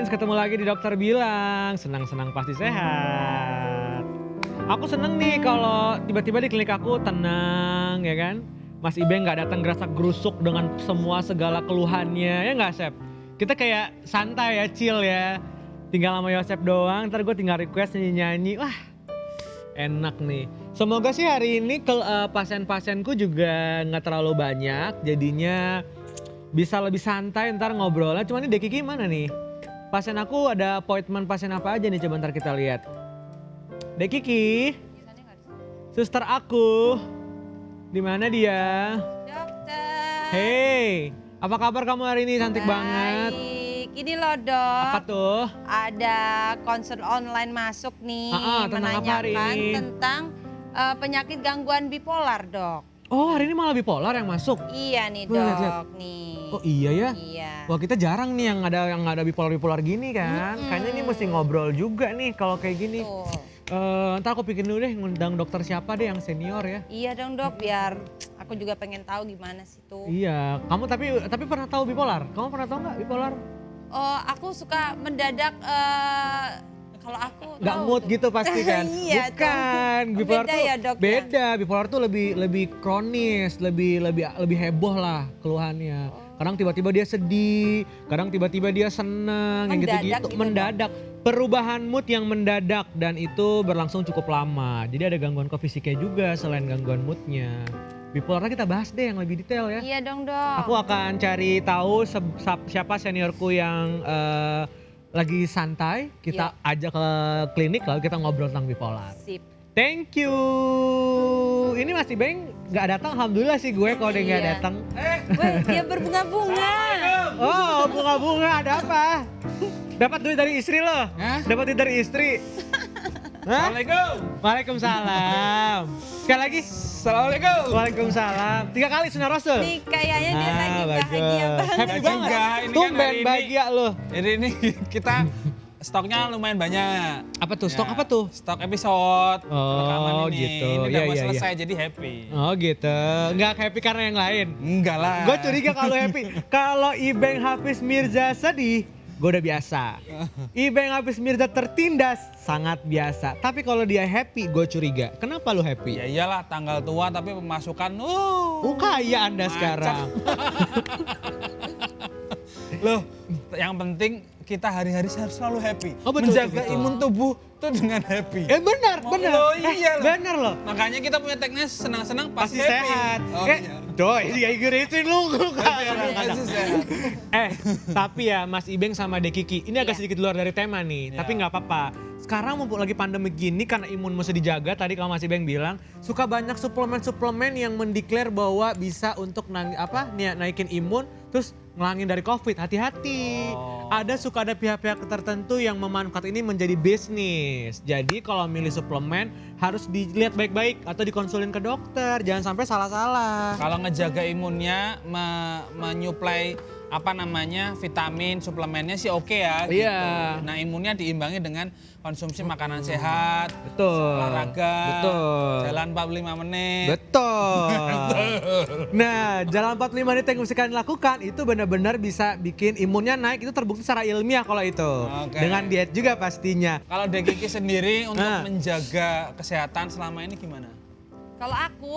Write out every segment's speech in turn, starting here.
friends, ketemu lagi di Dokter Bilang. Senang-senang pasti sehat. Aku seneng nih kalau tiba-tiba di klinik aku tenang ya kan. Mas Ibe nggak datang gerasak gerusuk dengan semua segala keluhannya, ya nggak Sep? Kita kayak santai ya, chill ya. Tinggal sama Yosep doang, ntar gue tinggal request nyanyi-nyanyi. Wah, enak nih. Semoga sih hari ini pasien-pasienku juga nggak terlalu banyak, jadinya bisa lebih santai ntar ngobrolnya. Cuman ini Deki gimana nih? Pasien aku ada appointment pasien apa aja nih, coba ntar kita lihat. Deki Ki, suster aku, di mana dia? Dokter. Hey, apa kabar kamu hari ini? Cantik banget. Baik, ini loh dok. Apa tuh? Ada konsul online masuk nih, Tentang apa hari menanyakan ini? tentang penyakit gangguan bipolar dok. Oh, hari ini malah bipolar yang masuk. Iya nih Tuh, dok, lihat. nih. Oh iya ya? Iya. Wah, kita jarang nih yang ada bipolar gini kan. Kayaknya ini mesti ngobrol juga nih kalau kayak gini. Tuh. Ntar aku pikir dulu deh ngundang dokter siapa deh yang senior ya. Iya dong dok, biar aku juga pengen tahu gimana sih tuh. Iya, kamu tapi pernah tahu bipolar? Kamu pernah tahu nggak bipolar? Oh, aku suka mendadak kalau aku Nggak tahu mood tuh. gitu pasti kan? Iya, Bukan, tuh. bipolar Beda tuh ya, Dok, ya? beda. Bipolar tuh lebih kronis, lebih heboh lah keluhannya. Kadang tiba-tiba dia sedih, kadang tiba-tiba dia seneng, yang Mendadak gitu-gitu. gitu, Mendadak. Perubahan mood yang mendadak dan itu berlangsung cukup lama. Jadi ada gangguan fisiknya juga selain gangguan moodnya. Bipolarnya kita bahas deh yang lebih detail ya. Iya dong dok. Aku akan cari tahu siapa seniorku yang lagi santai. Kita ajak ke klinik lalu kita ngobrol tentang bipolar. Sip. Thank you. Ini masih Beng nggak datang, alhamdulillah sih gue kalau dia nggak Iya. datang. Dia berbunga-bunga. Oh, bunga-bunga ada apa? Dapat duit dari istri lo? Hah? Dapat duit dari istri? Hah? Assalamualaikum. Waalaikumsalam. Sekali lagi. Assalamualaikum. Waalaikumsalam. 3 kali sunah rasul. Nih kayaknya dia Ah, lagi bahagia bagus. banget. Happy Enggak, banget. ini kan Tumben hari ini- bahagia lo. Ini kita stoknya lumayan banyak. Apa tuh? Stok Ya, apa tuh? Stok episode Oh, rekaman ini. gitu. Ini udah Iya, mau iya, selesai jadi happy. Oh gitu. Nggak happy karena yang lain. Enggak lah. Gue curiga kalau happy. Kalau Ibeng Hafiz Mirza sedih, gue udah biasa. Ibeng Hafiz Mirza tertindas, sangat biasa. Tapi kalau dia happy, gue curiga. Kenapa lu happy? Ya iyalah tanggal tua tapi pemasukan Kaya Anda Macet. sekarang. Loh, yang penting kita hari-hari harus selalu happy. Oh, betul, Menjaga betul. imun tubuh tuh dengan happy. Benar, Oh, benar. loh, iya loh. Benar loh. Makanya kita punya tagnya senang-senang Pasti pasti, happy. sehat. Oh, iya. Doi, dia geritin lu. Pasti sehat. Tapi ya Mas Ibeng sama Dekiki, ini agak Iya. sedikit luar dari tema nih, Iya. tapi nggak apa-apa. Sekarang mumpung lagi pandemi gini karena imun mesti dijaga, tadi kalau Mas Ibeng bilang, suka banyak suplemen-suplemen yang mendeklar bahwa bisa untuk naikin imun, terus ngelangin dari COVID. Hati-hati. Oh. Suka ada pihak-pihak tertentu yang memanfaatkan ini menjadi bisnis. Jadi kalau milih suplemen harus dilihat baik-baik atau dikonsulin ke dokter, jangan sampai salah-salah. Kalau ngejaga imunnya, menyuplai vitamin, suplemennya sih oke ya. Iya. Gitu. Nah imunnya diimbangi dengan konsumsi makanan sehat, Betul. olahraga, Betul. jalan 45 menit. Betul. Nah, jalan 45 menit yang mesti kalian lakukan itu benar-benar bisa bikin imunnya naik. Itu terbukti secara ilmiah kalau itu. Oke. Dengan diet juga pastinya. Kalau Dekiki sendiri untuk Ah. menjaga kesehatan selama ini gimana? Kalau aku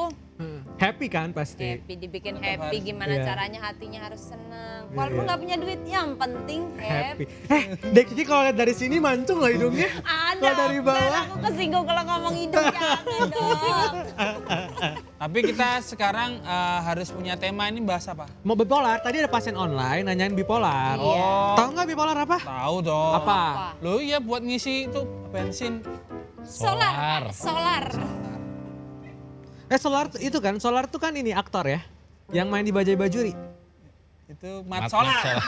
Happy kan pasti. happy, dibikin Tetap happy harus. gimana Iya. caranya hatinya harus seneng. Iya, Walaupun iya. nggak punya duit, yang penting happy. Dek Kiki kalau lihat dari sini mancung loh hidungnya. Ada, Kalau dari bawah. ntar aku kesinggung kalau ngomong hidung jangan dong. Tapi kita sekarang harus punya tema ini bahas apa? Mau bipolar, tadi ada pasien online nanyain bipolar. Iya. Tahu nggak bipolar apa? Tahu dong. Apa? Loh iya buat ngisi itu bensin. Solar. Solar tuh kan ini aktor ya. Yang main di Bajai Bajuri. Itu mat solar.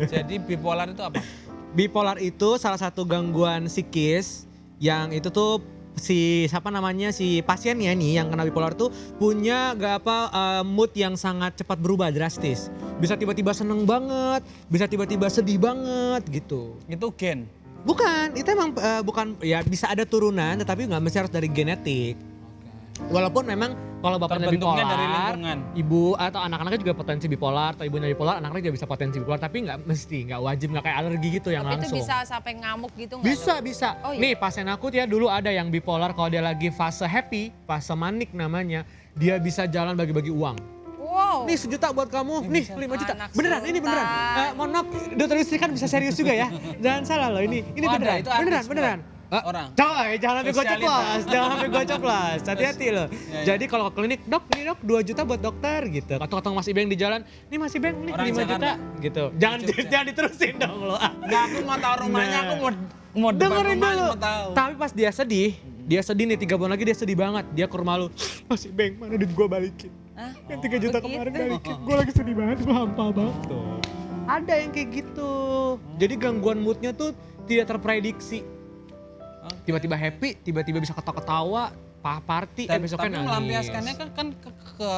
Jadi bipolar itu apa? Bipolar itu salah satu gangguan psikis yang itu tuh si pasiennya nih yang kena bipolar tuh punya mood yang sangat cepat berubah drastis. Bisa tiba-tiba seneng banget, bisa tiba-tiba sedih banget gitu. Itu gen. Bukan, itu emang bukan ya bisa ada turunan tetapi nggak mesti harus dari genetik. Walaupun memang kalau bapaknya Terbentuknya bipolar, dari lingkungan. ibu atau anak-anaknya juga potensi bipolar, atau ibunya bipolar, anaknya juga bisa potensi bipolar, tapi nggak mesti, nggak wajib, nggak kayak alergi gitu yang Tapi langsung. itu bisa sampai ngamuk gitu nggak? Bisa, dok? bisa. Oh, iya. Nih pasien aku ya dulu ada yang bipolar, kalau dia lagi fase happy, fase manik namanya, dia bisa jalan bagi-bagi uang. Wow. Nih 1 juta buat kamu, nih 5 juta. Anak Beneran, ini beneran. sultan. Mohon maaf, dokter istri kan bisa serius juga ya. Jangan salah loh, ini Oh, ada, beneran, itu artis, beneran, Bro. beneran. Orang. Coy, jangan sampai gue Spesialis, ceplos, jangan sampai gue ceplos. Hati-hati loh. Ya. Jadi kalau ke klinik, dok, ini dok 2 juta buat dokter gitu. Atau ketemu Mas Ibeng di jalan, nih Mas Ibeng, nih Orang 5 juta Jakarta. gitu. Jangan Jogja. jangan diterusin dong lo. Enggak, aku mau tahu rumahnya, Nah. aku mau depan Dengerin rumahnya dulu. mau tahu. Tapi pas dia sedih nih 3 bulan lagi dia sedih banget. Dia ke rumah lu, Mas Ibeng, mana duit gue balikin? Hah? Yang 3 juta begitu? kemarin balikin. Gue lagi sedih banget, gue hampa banget tuh. Ada yang kayak gitu. Jadi gangguan moodnya tuh tidak terprediksi. Tiba-tiba happy, tiba-tiba bisa ketawa-ketawa, party, besoknya tapi nangis. melampiaskannya kan ke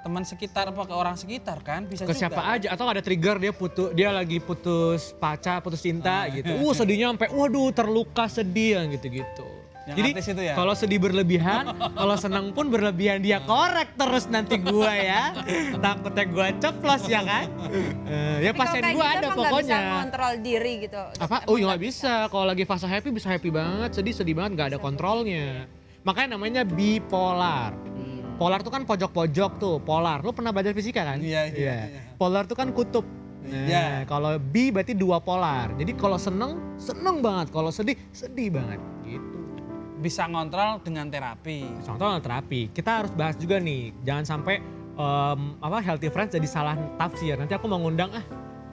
teman sekitar apa ke orang sekitar kan bisa Ke juga. siapa aja, atau ada trigger dia lagi putus pacar, putus cinta gitu. Sedihnya sampai waduh terluka sedih yang gitu-gitu. Yang Jadi artis itu ya? kalau sedih berlebihan, kalau senang pun berlebihan, dia korek terus nanti gua ya. Takutnya gua ceplos ya kan. Ya Tapi pasien kalau kayak gua gitu ada emang nggak pokoknya. bisa ngontrol diri gitu. Apa? Emang Oh iya nggak bisa. Kalau lagi fase happy bisa happy banget, sedih banget, nggak ada kontrolnya. Makanya namanya bipolar. Polar tuh kan pojok-pojok tuh, polar. Lu pernah belajar fisika kan? Iya. Polar tuh kan kutub. Iya. Kalau bi berarti 2 polar. Jadi kalau seneng banget, kalau sedih banget. Gitu. Bisa ngontrol dengan terapi. Contoh terapi. Kita harus bahas juga nih, jangan sampai healthy friends jadi salah tafsir. Nanti aku mau ngundang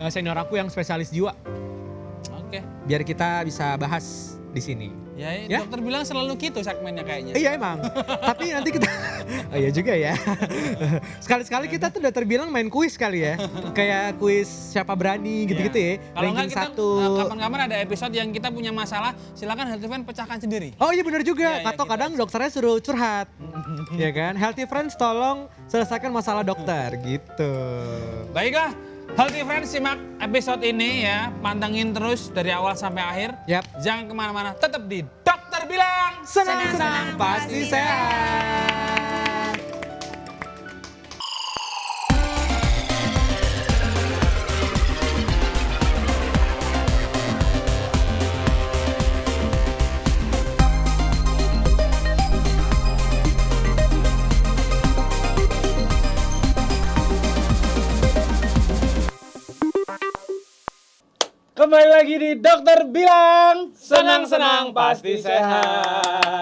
senior aku yang spesialis jiwa. Oke. Biar kita bisa bahas di sini. Ya, dokter bilang selalu gitu segmennya kayaknya. Iya emang. Tapi nanti kita oh iya juga ya. Sekali-sekali kita tuh udah terbilang main kuis kali ya. Kayak kuis siapa berani gitu-gitu ya. Kalau enggak Ranking kita 1. kapan-kapan ada episode yang kita punya masalah, silakan Healthy Friend pecahkan sendiri. Oh iya benar juga. Iya, Atau kita- kadang dokternya suruh curhat. Ya kan? Healthy friends tolong selesaikan masalah dokter gitu. Baiklah, Healthy Friends simak episode ini ya, pantengin terus dari awal sampai akhir. Yap. Jangan kemana-mana, tetap di Dokter Bilang. Senang-senang pasti sehat. Kembali lagi di Dokter Bilang, senang-senang pasti sehat.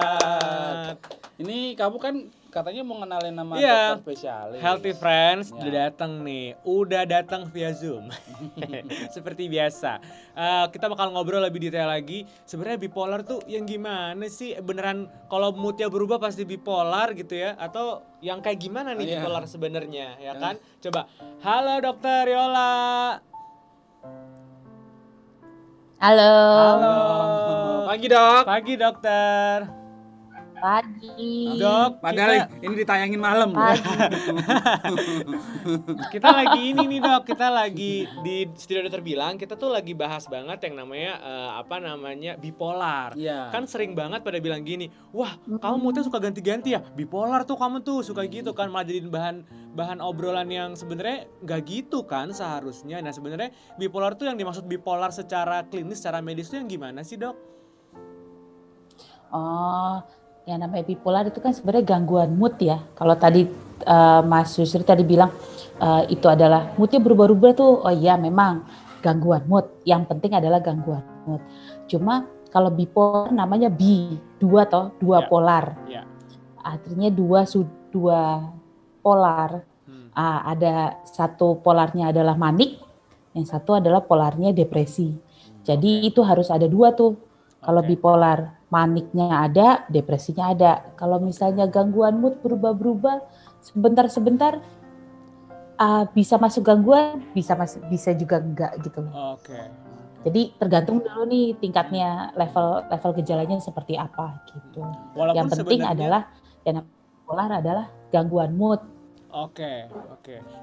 Ini kamu kan katanya mau ngenalin nama Iya. dokter spesialis. Healthy friends Ya. udah datang nih, udah datang via Zoom. Seperti biasa. Kita bakal ngobrol lebih detail lagi. Sebenarnya bipolar tuh yang gimana sih? Beneran kalau moodnya berubah pasti bipolar gitu ya? Atau yang kayak gimana nih Iya. bipolar sebenarnya ya kan? Coba, halo Dokter Yola. Halo. Halo. Pagi dok. Pagi dokter. Pagi. Dok, Padahal ini ditayangin malam. kita lagi ini nih dok, kita lagi di studio dokter bilang, kita tuh lagi bahas banget yang namanya bipolar. Iya. Kan sering banget pada bilang gini, wah kamu moodnya suka ganti-ganti ya, bipolar tuh kamu tuh suka gitu kan, malah jadiin bahan obrolan yang sebenarnya nggak gitu kan seharusnya. Nah sebenarnya bipolar tuh yang dimaksud bipolar secara klinis, secara medis tuh yang gimana sih dok? Oh, yang namanya bipolar itu kan sebenarnya gangguan mood ya. Kalau tadi Mas Yusri tadi bilang itu adalah moodnya berubah-ubah tuh, oh iya memang gangguan mood. Yang penting adalah gangguan mood. Cuma kalau bipolar namanya dua Ya. polar. Ya. Artinya dua polar. Ada satu polarnya adalah manik, yang satu adalah polarnya depresi. Jadi itu harus ada dua tuh. Kalau Oke. bipolar maniknya ada, depresinya ada. Kalau misalnya gangguan mood berubah-berubah sebentar-sebentar bisa masuk gangguan, bisa juga enggak gitu. Oke. Jadi tergantung dulu nih tingkatnya level gejalanya seperti apa gitu. Walaupun Yang penting sebenarnya- adalah yang namanya bipolar adalah gangguan mood. Oke.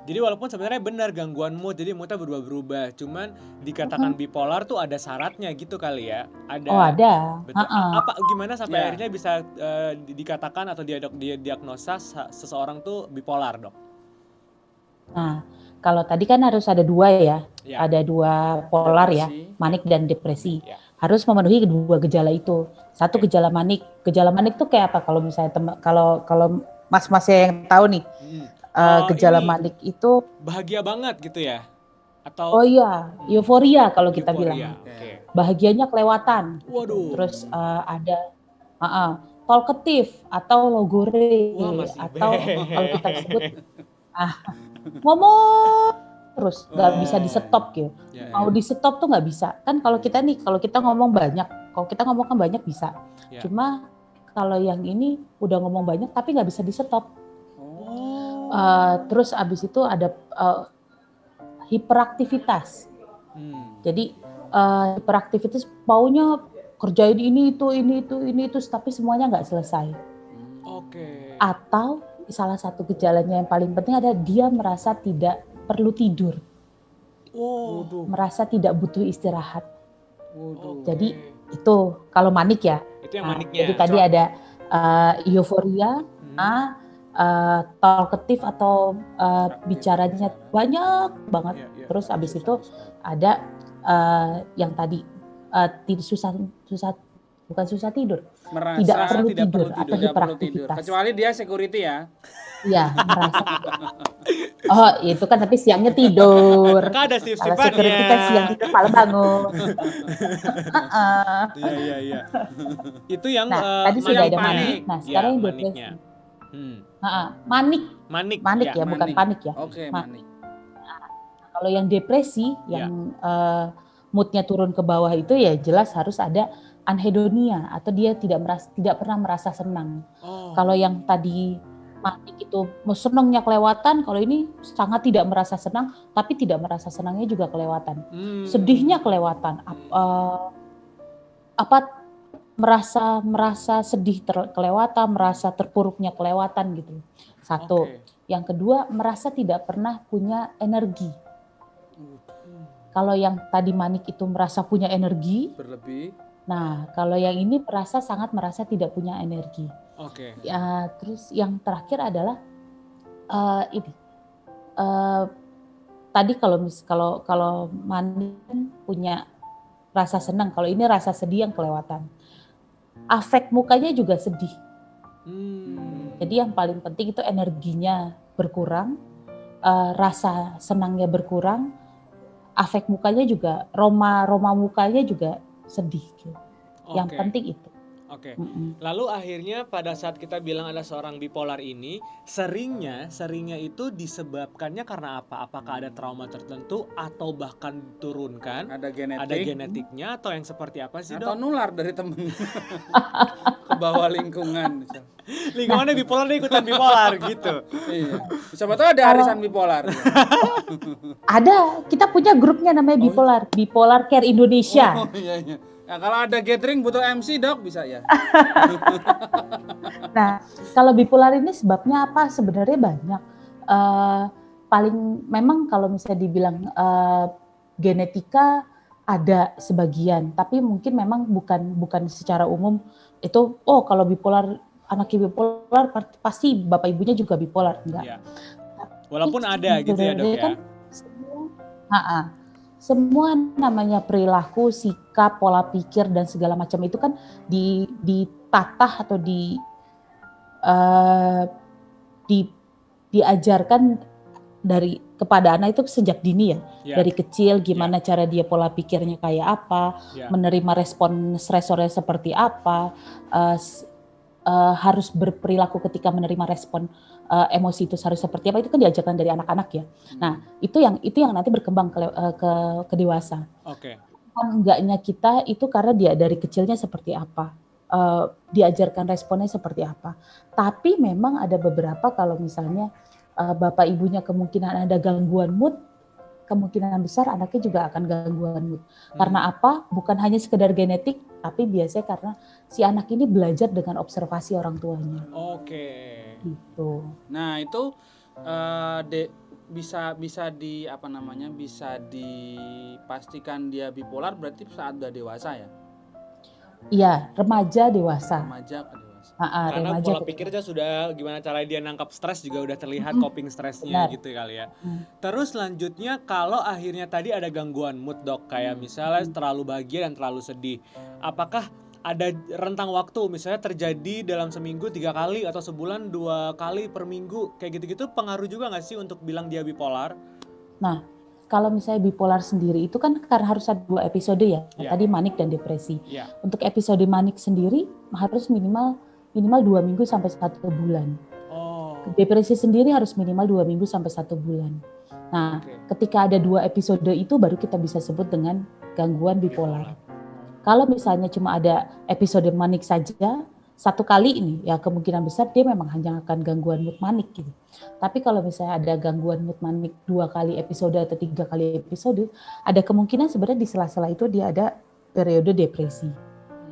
Jadi walaupun sebenarnya benar gangguan mood, jadi moodnya berubah-berubah, cuman dikatakan bipolar tuh ada syaratnya gitu kali ya? Oh Ada. ada. Betul. Heeh. Apa gimana sampai Ya. akhirnya bisa dikatakan atau diagnosa seseorang tuh bipolar, Dok? Nah, kalau tadi kan harus ada 2 ya, Ya. ada 2 polar ya, Depresi. manik dan depresi. Ya. Harus memenuhi kedua gejala itu. Satu Oke. gejala manik tuh kayak apa? Kalau misalnya kalau mas-mas yang tahu nih, gejala Ini manik itu, bahagia banget gitu ya? oh Atau iya, euforia kalau kita euforia? bilang. Oke. Bahagianya kelewatan. Waduh. Terus ada talkative atau logore Wah, Mas atau Ibe. kalau kita sebut ngomong terus nggak bisa di stop gitu. Ya, Mau di stop tuh nggak bisa. Kan kalau kita ngomong banyak, kalau kita ngomong kan banyak bisa. Ya. Cuma kalau yang ini udah ngomong banyak tapi nggak bisa di stop. Oh. Terus abis itu ada hiperaktivitas. Jadi hiperaktivitas maunya kerjain ini itu, tapi semuanya nggak selesai. Oke. Atau salah satu gejalanya yang paling penting ada dia merasa tidak perlu tidur, Oh. merasa tidak butuh istirahat. Oke. Jadi itu kalau manik ya. Itu yang Nah, maniknya. jadi tadi ada euforia, talkative atau bicaranya banyak banget. Iya. Terus abis itu ada yang tadi bukan susah tidur, Merasa tidak perlu tidak tidur perlu atau tidak perlu tidur. hiperaktivitas. Kecuali dia security ya. Iya, merasa. Oh, itu kan tapi siangnya tidur. Kan ada Kalau shift-shiftannya. security kan siang tidur malam bangun. Heeh. Iya. Itu yang Nah, tadi sudah ada manik. Nah, sekarang yang depresi. maniknya. Manik ya. ya, bukan manik. panik ya. Oke, Ma- manik. Kalau yang depresi, yang moodnya turun ke bawah itu ya jelas harus ada anhedonia atau dia tidak pernah merasa senang. Oh. Kalau yang tadi manik itu senangnya kelewatan, kalau ini sangat tidak merasa senang, tapi tidak merasa senangnya juga kelewatan. Sedihnya kelewatan. Merasa sedih kelewatan, merasa terpuruknya kelewatan gitu. Satu. Oke. Yang kedua, merasa tidak pernah punya energi. Kalau yang tadi manik itu merasa punya energi, Berlebih. nah kalau yang ini sangat merasa tidak punya energi. Oke. Ya, terus yang terakhir adalah tadi kalau manik punya rasa senang, kalau ini rasa sedih yang kelewatan. Afek mukanya juga sedih. Jadi yang paling penting itu energinya berkurang, rasa senangnya berkurang, afek mukanya juga, roma mukanya juga sedih. Gitu. Yang Oke. penting itu. Oke. Lalu akhirnya pada saat kita bilang ada seorang bipolar ini, seringnya itu disebabkannya karena apa? Apakah ada trauma tertentu atau bahkan diturunkan? Ada genetik. Ada genetiknya atau yang seperti apa sih, Atau Dok? nular dari temen. Ke bawah lingkungan. misal. Lingkungannya bipolar, dia ikutan bipolar gitu. Iya. Siapa tahu ada arisan bipolar. Ada, kita punya grupnya namanya Bipolar Care Indonesia. Oh iya. Ya, kalau ada gathering butuh MC, Dok, bisa ya. Nah, kalau bipolar ini sebabnya apa? Sebenarnya banyak. Memang kalau misalnya dibilang genetika ada sebagian, tapi mungkin memang bukan secara umum itu. Oh, kalau anaknya bipolar pasti bapak ibunya juga bipolar, enggak. Iya. Walaupun ada gitu ya, Dok ya. Kan semua namanya perilaku, sikap, pola pikir dan segala macam itu kan ditatah atau diajarkan kepada anak itu sejak dini ya. Dari kecil gimana cara dia pola pikirnya kayak apa, menerima respon stresornya seperti apa, harus berperilaku ketika menerima respon emosi itu harus seperti apa, itu kan diajarkan dari anak-anak ya. Nah, itu yang nanti berkembang ke dewasa. Oke. Enggaknya kita itu karena dia dari kecilnya seperti apa, diajarkan responnya seperti apa. Tapi memang ada beberapa kalau misalnya bapak ibunya kemungkinan ada gangguan mood, kemungkinan besar anaknya juga akan gangguan mood. Karena apa? Bukan hanya sekedar genetik, tapi biasanya karena si anak ini belajar dengan observasi orang tuanya. Oke. Gitu. Nah, itu bisa di apa namanya, bisa dipastikan dia bipolar berarti saat udah dewasa ya, Iya, remaja dewasa. remaja ke dewasa. Karena Remaja pola ke pikirnya sudah gimana cara dia nangkap stres juga udah terlihat coping stresnya benar. gitu kali ya. Hmm. Terus selanjutnya kalau akhirnya tadi ada gangguan mood dok, kayak misalnya terlalu bahagia dan terlalu sedih. Apakah ada rentang waktu misalnya terjadi dalam seminggu 3 kali atau sebulan 2 kali per minggu kayak gitu-gitu, pengaruh juga nggak sih untuk bilang dia bipolar? Nah, kalau misalnya bipolar sendiri itu kan karena harus ada 2 episode ya. Iya. Tadi manik dan depresi. Iya. Untuk episode manik sendiri harus minimal 2 minggu sampai 1 bulan. Oh. Depresi sendiri harus minimal 2 minggu sampai 1 bulan. Nah, Oke. ketika ada 2 episode itu baru kita bisa sebut dengan gangguan bipolar. Kalau misalnya cuma ada episode manik saja, 1 kali ini ya kemungkinan besar dia memang hanya akan gangguan mood manik gitu. Tapi kalau misalnya ada gangguan mood manik 2 kali episode atau 3 kali episode, ada kemungkinan sebenarnya di sela-sela itu dia ada periode depresi.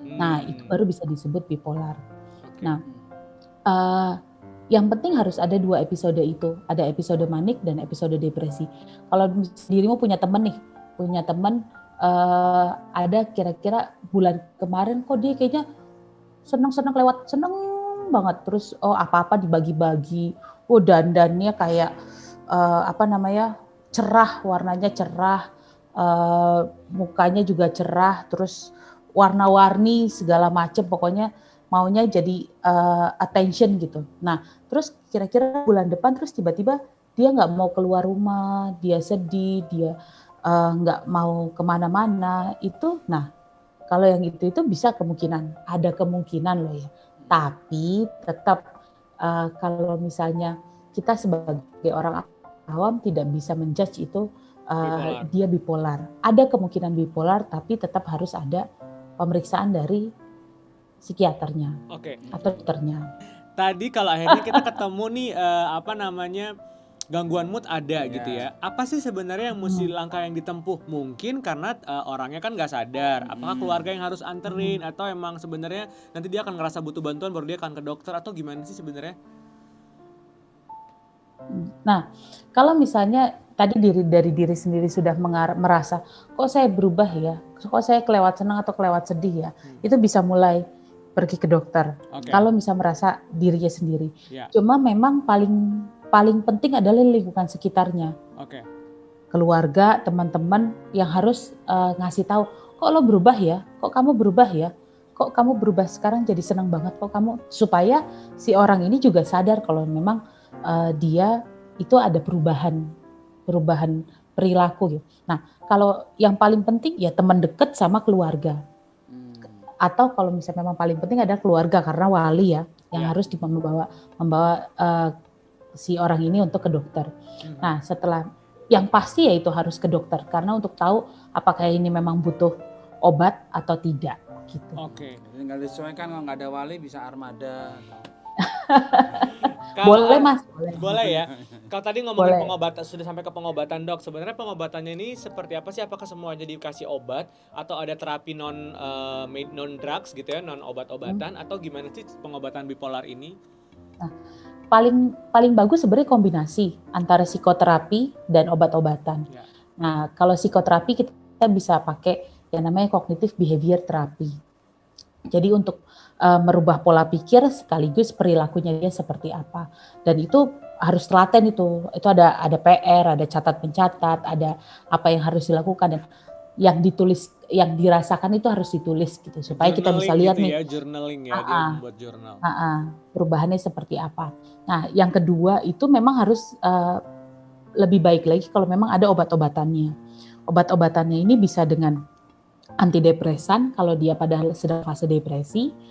Nah, itu baru bisa disebut bipolar. Oke. Nah, yang penting harus ada 2 episode itu, ada episode manik dan episode depresi. Kalau dirimu punya teman ada kira-kira bulan kemarin kok dia kayaknya seneng banget, terus apa-apa dibagi-bagi, dandannya kayak cerah, warnanya cerah, mukanya juga cerah, terus warna-warni segala macam, pokoknya maunya jadi attention gitu. Nah, terus kira-kira bulan depan terus tiba-tiba dia nggak mau keluar rumah, dia sedih, dia nggak mau kemana-mana, itu, nah kalau yang itu bisa ada kemungkinan loh ya. Tapi tetap kalau misalnya kita sebagai orang awam tidak bisa menjudge itu Bipolar. dia bipolar. Ada kemungkinan bipolar, tapi tetap harus ada pemeriksaan dari psikiaternya Oke. atau dokternya. Tadi kalau akhirnya kita ketemu nih gangguan mood ada gitu ya. Apa sih sebenarnya yang mesti langkah yang ditempuh? Mungkin karena orangnya kan nggak sadar. Apakah keluarga yang harus anterin atau emang sebenarnya nanti dia akan ngerasa butuh bantuan baru dia akan ke dokter atau gimana sih sebenarnya? Nah, kalau misalnya tadi dari diri sendiri sudah merasa kok saya berubah ya, kok saya kelewat senang atau kelewat sedih ya, itu bisa mulai pergi ke dokter. Oke. Kalau bisa merasa dirinya sendiri. Ya. Cuma memang paling penting adalah lingkungan sekitarnya. Oke. Keluarga, teman-teman yang harus ngasih tahu, kok lo berubah ya, kok kamu berubah ya, kok kamu berubah sekarang jadi senang banget, kok kamu, supaya si orang ini juga sadar kalau memang dia itu ada perubahan perilaku gitu. Nah, kalau yang paling penting ya teman dekat sama keluarga. Atau kalau misalnya memang paling penting ada keluarga karena wali ya yang harus membawa si orang ini untuk ke dokter. Nah, setelah yang pasti ya itu harus ke dokter karena untuk tahu apakah ini memang butuh obat atau tidak gitu. Oke. Tinggal disesuaikan, kalau nggak ada wali bisa armada. Boleh Mas, Boleh ya. Kalau tadi ngomongin Boleh. pengobatan, sudah sampai ke pengobatan dok. Sebenarnya pengobatannya ini seperti apa sih? Apakah semuanya dikasih obat atau ada terapi non drugs gitu ya, non obat-obatan atau gimana sih pengobatan bipolar ini? Nah, paling bagus sebenarnya kombinasi antara psikoterapi dan obat-obatan. Ya. Nah, kalau psikoterapi kita bisa pakai yang namanya cognitive behavior therapy. Jadi untuk merubah pola pikir sekaligus perilakunya dia seperti apa. Dan itu harus telaten itu ada PR, ada catat mencatat, ada apa yang harus dilakukan dan yang ditulis, yang dirasakan itu harus ditulis gitu supaya kita bisa lihat gitu nih. Ya, journaling ya, dia membuat jurnal. Perubahannya seperti apa. Nah, yang kedua itu memang harus lebih baik lagi kalau memang ada obat-obatannya. Obat-obatannya ini bisa dengan antidepresan kalau dia padahal sedang fase depresi.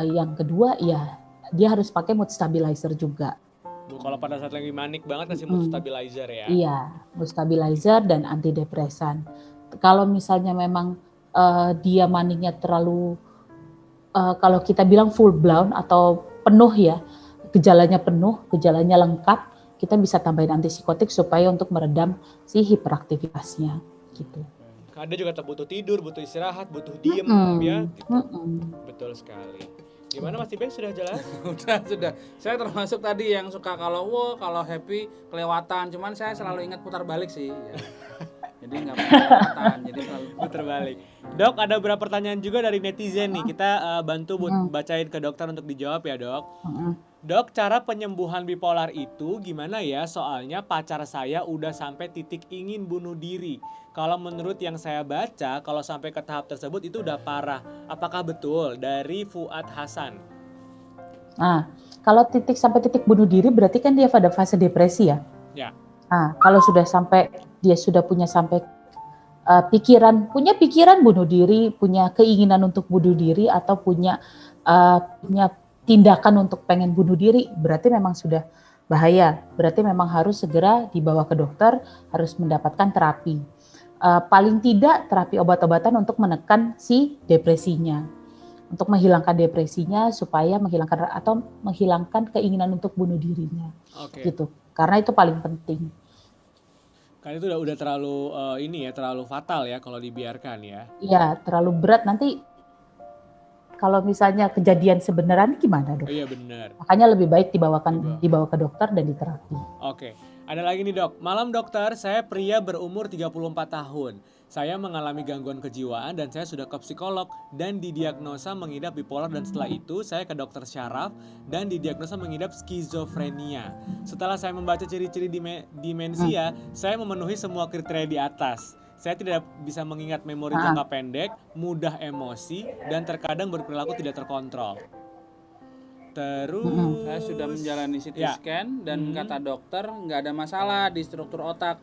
Yang kedua ya dia harus pakai mood stabilizer juga. Kalau pada saat lagi manik banget kasih mood stabilizer ya. Iya, mood stabilizer dan antidepresan. Kalau misalnya memang dia maniknya terlalu kalau kita bilang full blown atau penuh ya, gejalanya penuh, gejalanya lengkap, kita bisa tambahin antipsikotik supaya untuk meredam si hiperaktivitasnya gitu. Ada juga tetap butuh tidur, butuh istirahat, butuh diem ya. Gitu. Betul sekali. Gimana Mas Ibeng, sudah jelas? Sudah. Saya termasuk tadi yang suka kalau happy kelewatan. Cuman saya selalu ingat putar balik sih. Ya. Jadi nggak pernah kelewatan. Jadi selalu Putar balik. Dok, ada beberapa pertanyaan juga dari netizen nih. Kita bantu bacain ke dokter untuk dijawab ya dok. Dok, cara penyembuhan bipolar itu gimana ya? Soalnya pacar saya udah sampai titik ingin bunuh diri. Kalau menurut yang saya baca, kalau sampai ke tahap tersebut itu udah parah. Apakah betul? Dari Fuad Hasan. Nah, kalau sampai titik bunuh diri berarti kan dia pada fase depresi ya. Ya. Nah, kalau dia sudah punya sampai punya pikiran bunuh diri, punya keinginan untuk bunuh diri atau punya tindakan untuk pengen bunuh diri, berarti memang sudah bahaya. Berarti memang harus segera dibawa ke dokter, harus mendapatkan terapi. Paling tidak terapi obat-obatan untuk menekan si depresinya, untuk menghilangkan depresinya supaya menghilangkan keinginan untuk bunuh dirinya. Oke. Gitu. Karena itu paling penting. Kan itu udah terlalu terlalu fatal ya kalau dibiarkan ya. Iya, terlalu berat nanti. Kalau misalnya kejadian sebenarnya gimana dok? Oh iya benar. Makanya lebih baik dibawa ke dokter dan diterapi. Oke, ada lagi nih dok. Malam dokter, saya pria berumur 34 tahun. Saya mengalami gangguan kejiwaan dan saya sudah ke psikolog dan didiagnosa mengidap bipolar dan setelah itu saya ke dokter syaraf dan didiagnosa mengidap skizofrenia. Setelah saya membaca ciri-ciri demensia, saya memenuhi semua kriteria di atas. Saya tidak bisa mengingat memori jangka pendek, mudah emosi, dan terkadang berperilaku tidak terkontrol. Terus saya sudah menjalani CT scan dan kata dokter nggak ada masalah di struktur otak.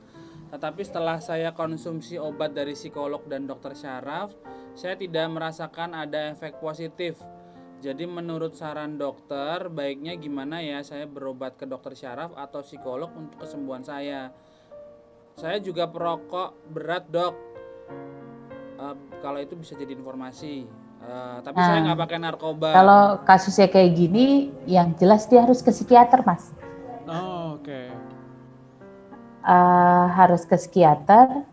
Tetapi setelah saya konsumsi obat dari psikolog dan dokter syaraf, saya tidak merasakan ada efek positif. Jadi menurut saran dokter, baiknya gimana ya saya berobat ke dokter syaraf atau psikolog untuk kesembuhan saya? Saya juga perokok berat dok. Kalau itu bisa jadi informasi. Tapi saya nggak pakai narkoba. Kalau kasusnya kayak gini, yang jelas dia harus ke psikiater mas. Oh, oke. Harus ke psikiater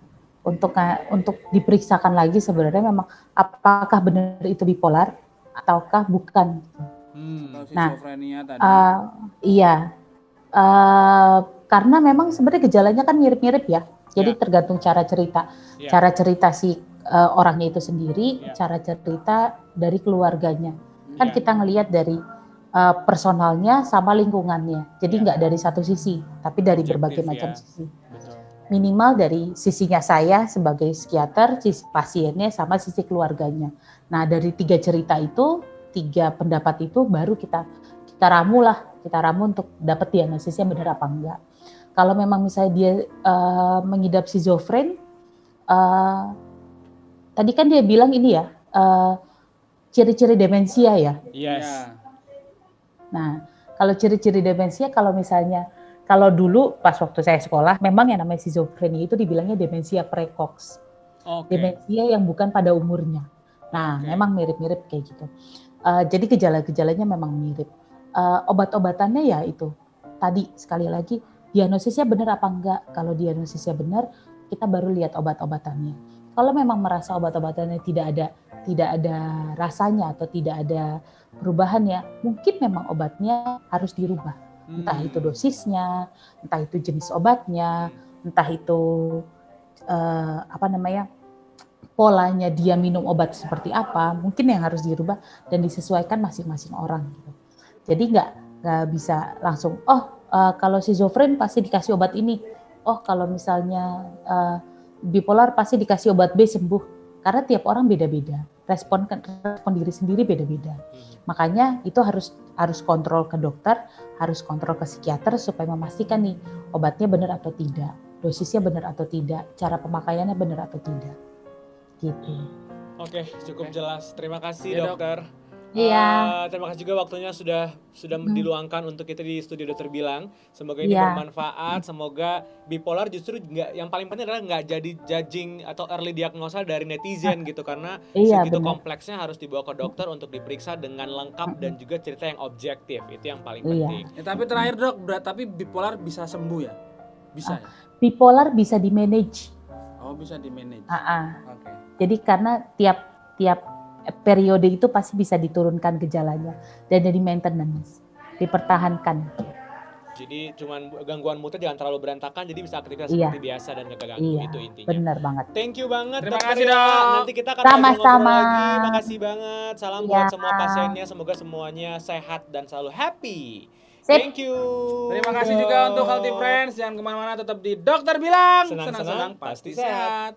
untuk diperiksakan lagi sebenarnya memang apakah benar itu bipolar ataukah bukan. Atau skizofrenia tadi. Iya. Karena memang sebenarnya gejalanya kan mirip-mirip ya. Jadi tergantung cara cerita. Cara cerita si orangnya itu sendiri, cara cerita dari keluarganya. Kan kita ngelihat dari personalnya sama lingkungannya. Jadi nggak dari satu sisi, tapi dari berbagai macam sisi. Betul. Minimal dari sisinya saya sebagai psikiater, sisi pasiennya sama sisi keluarganya. Nah dari 3 cerita itu, 3 pendapat itu baru kita ramu untuk dapat diagnosisnya benar apa enggak. Kalau memang misalnya dia mengidap skizofren, tadi kan dia bilang ini ya, ciri-ciri demensia ya. Yes. Nah, kalau ciri-ciri demensia, kalau dulu pas waktu saya sekolah, memang yang namanya skizofrenia itu dibilangnya demensia precox. Demensia yang bukan pada umurnya. Nah, memang mirip-mirip kayak gitu. Jadi gejala-gejalanya memang mirip. Obat-obatannya ya itu. Tadi sekali lagi, diagnosisnya benar apa enggak? Kalau diagnosisnya benar, kita baru lihat obat-obatannya. Kalau memang merasa obat-obatannya tidak ada rasanya atau tidak ada perubahannya, mungkin memang obatnya harus dirubah. Entah itu dosisnya, entah itu jenis obatnya, entah itu polanya dia minum obat seperti apa, mungkin yang harus dirubah dan disesuaikan masing-masing orang. Gitu. Jadi nggak bisa langsung, kalau skizofren pasti dikasih obat ini, kalau misalnya bipolar pasti dikasih obat B sembuh, karena tiap orang beda-beda, respon diri sendiri beda-beda. Makanya itu harus kontrol ke dokter, harus kontrol ke psikiater supaya memastikan nih obatnya benar atau tidak, dosisnya benar atau tidak, cara pemakaiannya benar atau tidak. Gitu. Oke, cukup jelas. Terima kasih dokter. Iya. Terima kasih juga waktunya sudah diluangkan untuk kita di studio Dokter Bilang. Semoga ini bermanfaat. Semoga bipolar justru yang paling penting adalah nggak jadi judging atau early diagnosa dari netizen gitu, karena segitu kompleksnya harus dibawa ke dokter untuk diperiksa dengan lengkap dan juga cerita yang objektif. Itu yang paling penting. Tapi terakhir dok, tapi bipolar bisa sembuh ya? Bisa ya? Bipolar bisa di-manage. Oh, bisa di manage. Oke. Jadi karena tiap periode itu pasti bisa diturunkan gejalanya dan jadi maintenance, dipertahankan. Jadi cuman gangguan moodnya jangan terlalu berantakan, jadi bisa aktivitas Iya. seperti biasa dan gak keganggu, Iya, itu intinya. benar banget. Thank you banget Terima Dokter kasih, Ira. Dok. Nanti kita akan Sama-sama. ngobrol lagi. Makasih banget. Salam Iya. buat semua pasiennya. Semoga semuanya sehat dan selalu happy. Sip. Thank you. Terima kasih juga untuk Healthy Friends. Jangan kemana-mana, tetap di Dokter Bilang. Senang-senang, Pasti pasti sehat.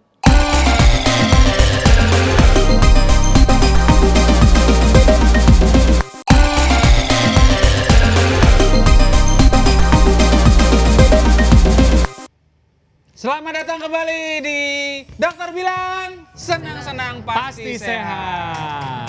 Selamat datang kembali di Dokter Bilang. Senang-senang pasti sehat.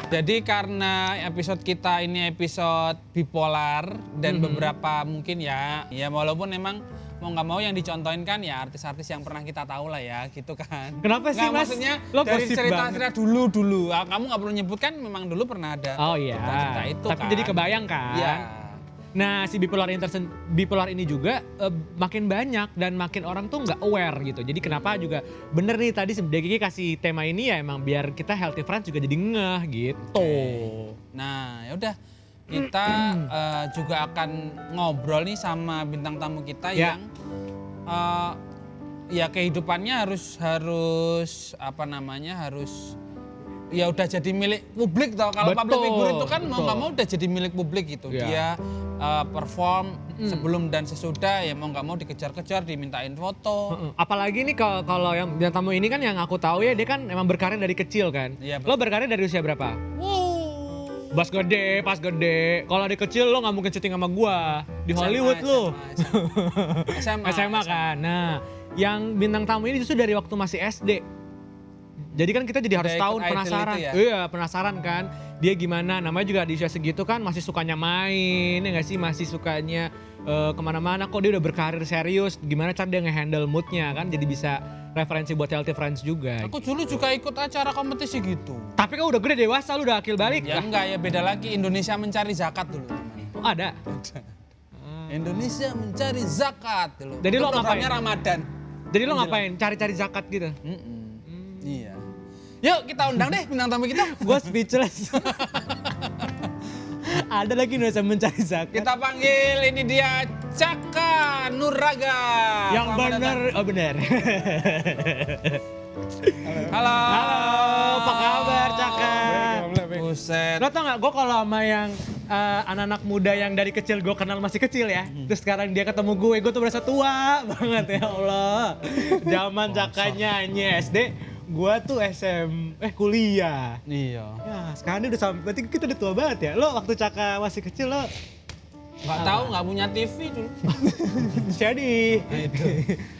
Jadi karena episode kita ini episode bipolar dan beberapa mungkin ya walaupun emang mau nggak mau yang dicontohin kan ya artis-artis yang pernah kita tahu lah ya gitu kan. Kenapa sih, Nggak, Mas? maksudnya Lo dari gosip cerita-cerita dulu. Kamu nggak perlu nyebut kan memang dulu pernah ada Oh iya. cerita-cerita itu Tapi kan. jadi kebayang kan? Iya. Nah, si bipolar ini juga makin banyak dan makin orang tuh nggak aware gitu. Jadi kenapa juga bener nih tadi Kiki kasih tema ini ya emang biar kita healthy friends juga jadi ngeh gitu. Nah, ya udah kita juga akan ngobrol nih sama bintang tamu kita Ya. yang ya kehidupannya harus apa namanya harus ya udah jadi milik publik toh. Kalau public Betul, figure itu kan mau betul. nggak mau udah jadi milik publik gitu. Ya. Dia perform sebelum dan sesudah ya mau nggak mau dikejar-kejar, dimintain foto. Apalagi nih kalau yang bintang tamu ini kan yang aku tahu ya dia kan emang berkarir dari kecil kan. Iya, Lo berkarir dari usia berapa? Wow. Pas gede. Kalau dari kecil lo nggak mungkin syuting sama gua di Hollywood lo. SMA kan. Nah, yang bintang tamu ini justru dari waktu masih SD. Jadi kan kita jadi harus Udah tahu ikut idol penasaran. itu ya? Iya, penasaran kan. Dia gimana? Namanya juga di usia segitu kan masih sukanya main, ya nggak sih? Masih sukanya kemana-mana. Kok dia udah berkarir serius? Gimana cara dia nge-handle moodnya kan? Jadi bisa referensi buat healthy friends juga. Aku dulu juga ikut acara kompetisi gitu. Tapi kan udah gede dewasa, lu udah akil balik. Ya enggak ya beda lagi Indonesia mencari zakat dulu namanya. Oh, ada. Indonesia mencari zakat dulu. Jadi Itu lo ngapain? programnya Ramadan. Jadi lo ngapain? Cari-cari zakat gitu? Iya. Yuk kita undang deh bintang tamu kita. Gue speechless. Ada lagi Indonesia mencari zakat. Kita panggil ini dia Caka Nuraga. Yang Selamat benar, datang. oh benar. Halo. Halo, apa kabar Caka? Buset. Lo tau gak, gue kalau sama yang anak-anak muda yang dari kecil gue kenal masih kecil ya. Terus sekarang dia ketemu gue tuh berasa tua banget ya Allah. Zaman Cakanya nyanyi SD, gue tuh kuliah. Iya. Ya sekarang dia udah sampai, berarti kita udah tua banget ya. Lo waktu Caka masih kecil lo Nggak tahu nggak punya TV dulu. jadi.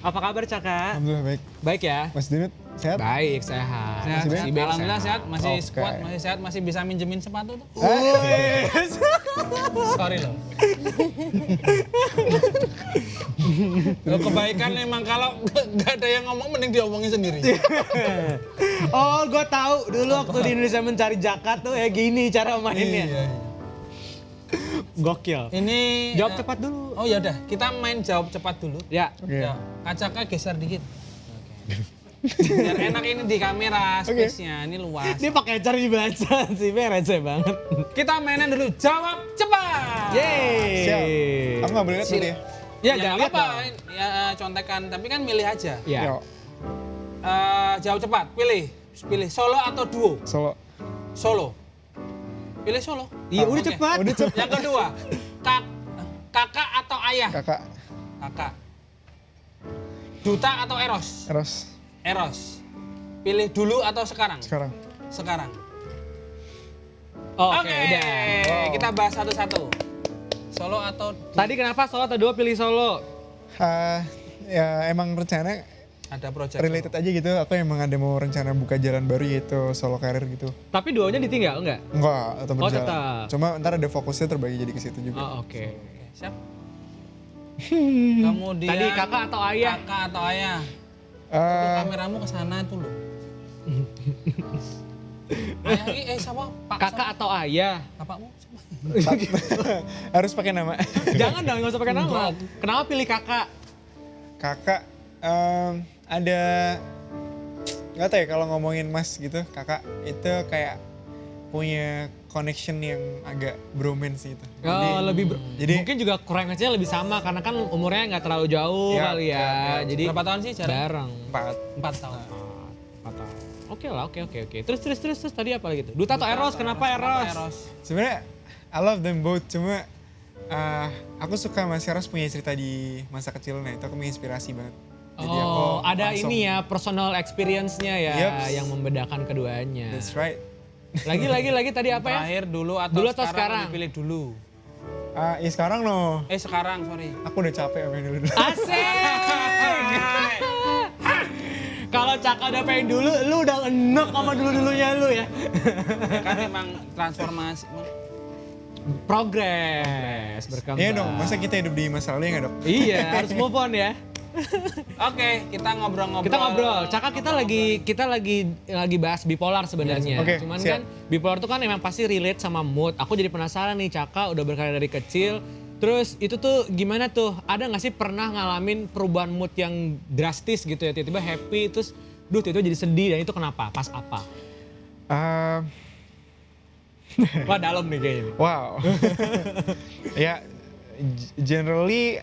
Apa kabar Caka? Alhamdulillah baik. Baik ya? Mas Dimit sehat? Baik, sehat. Sehat, Masih sehat. baik? Alhamdulillah sehat, masih Oke. squat, masih sehat, masih bisa minjemin sepatu tuh. Wes. Sorry loh. Lo kebaikan emang kalau nggak ada yang ngomong mending diomongin sendiri. Oh, gue tahu dulu waktu di Indonesia mencari zakat tuh ya gini cara mainnya. Iya. Gokil. Ini Jawab cepat dulu. Oh ya udah, kita main jawab cepat dulu. Ya. Oke. Ya, kacanya geser dikit. Biar enak ini di kamera space-nya, ini luas. Dia pakai cara dibaca sih, receh banget. Kita mainan dulu, jawab cepat. Yeay. Siap. Aku nggak boleh lihat Sil- tadi ya? Ya, nggak jangan lihat apa-apa, dong. ya contekan, tapi kan milih aja. Ya. Yuk, Jawab cepat, pilih solo atau duo? Solo. Solo. Pilih solo. Iya, udah Oke. cepat. Udah cepet. Yang kedua, kakak atau ayah? Kakak. Kakak. Duta atau Eros? Eros. Eros. Pilih dulu atau sekarang? Sekarang. Sekarang. Oh, Oke, udah. kita bahas satu-satu. Solo atau Tadi kenapa solo atau dua pilih solo? Ya emang rencana ada project related aja gitu. Aku emang ada mau rencana buka jalan baru yaitu solo karir gitu. Tapi duanya ditinggal enggak? Enggak, atau Oh, berjalan. tetap. Cuma ntar ada fokusnya terbagi jadi ke situ juga. Oh, oke. Oke, siap. Kemudian Tadi kakak atau ayah? Kakak atau ayah? Eh, Kameramu ke sana tuh loh. Ayah ini siapa? Pak Kakak atau ayah? Bapakmu siapa? harus pakai nama. Jangan dong, nggak usah pakai nama. Kenapa pilih kakak? Kakak, ada nggak tahu ya kalau ngomongin Mas gitu, kakak itu kayak punya connection yang agak bromance gitu. Oh, jadi mungkin juga kurang aja lebih sama karena kan umurnya nggak terlalu jauh Ya, kali ya. ya. Jadi Berapa tahun sih jarak? bareng. 4 tahun. 4 tahun. Oke lah, oke. Terus tadi apa lagi tuh? Duta atau Eros? Kenapa Eros? sebenarnya I love them both, cuma aku suka Mas Eros punya cerita di masa kecilnya, itu aku menginspirasi banget. Jadi aku Oh, ada langsung, ini ya, personal experience-nya ya Yups. yang membedakan keduanya. That's right. Lagi tadi apa ya? Terakhir dulu atau Dulu atau sekarang? sekarang? Lebih pilih dulu. Ya sekarang no, Sekarang, sorry. aku udah capek apa yang dulu. Asik! Kalau Caka udah pengen dulu, lu udah enek sama dulu-dulunya lu ya. Kan emang transformasi. Progres, berkembang. Iya dong, masa kita hidup di masa lalu ya nggak dok? Iya, harus move on ya. Oke, kita ngobrol-ngobrol. Kita ngobrol. Caka kita lagi bahas bipolar sebenarnya. Oke, Cuman siap. kan bipolar itu kan emang pasti relate sama mood. Aku jadi penasaran nih, Caka udah berkarya dari kecil. Terus itu tuh gimana tuh? Ada nggak sih pernah ngalamin perubahan mood yang drastis gitu ya? Tiba-tiba happy terus tiba-tiba jadi sedih dan itu kenapa? Pas apa? Wah, dalam nih kayaknya. Wow. Ya, generally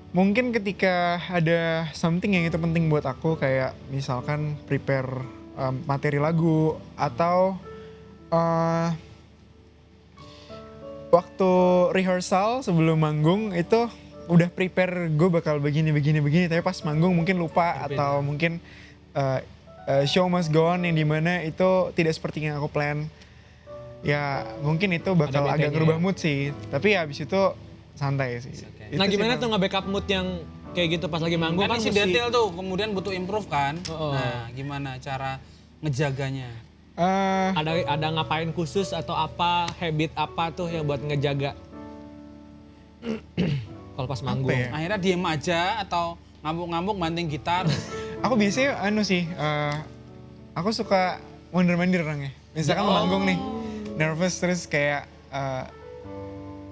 mungkin ketika ada something yang itu penting buat aku, kayak misalkan prepare materi lagu atau waktu rehearsal sebelum manggung itu udah prepare gue bakal begini, tapi pas manggung mungkin lupa atau mungkin show must go on yang dimana itu tidak seperti yang aku plan. Ya mungkin itu bakal Ada agak betanya ngerubah ya. mood sih, tapi ya abis itu santai sih. Itu Nah sih gimana yang- tuh nge-backup mood yang kayak gitu pas lagi manggung Kan kan isi mesti- detail tuh, kemudian butuh improve kan. Oh. Nah, gimana cara ngejaganya? ada ngapain khusus atau apa, habit apa tuh yang buat ngejaga kalau pas manggung? ya? Akhirnya diem aja atau ngamuk-ngamuk banting gitar. Aku biasanya aku suka mondar-mandir orangnya. Misalkan mau manggung nih, nervous terus kayak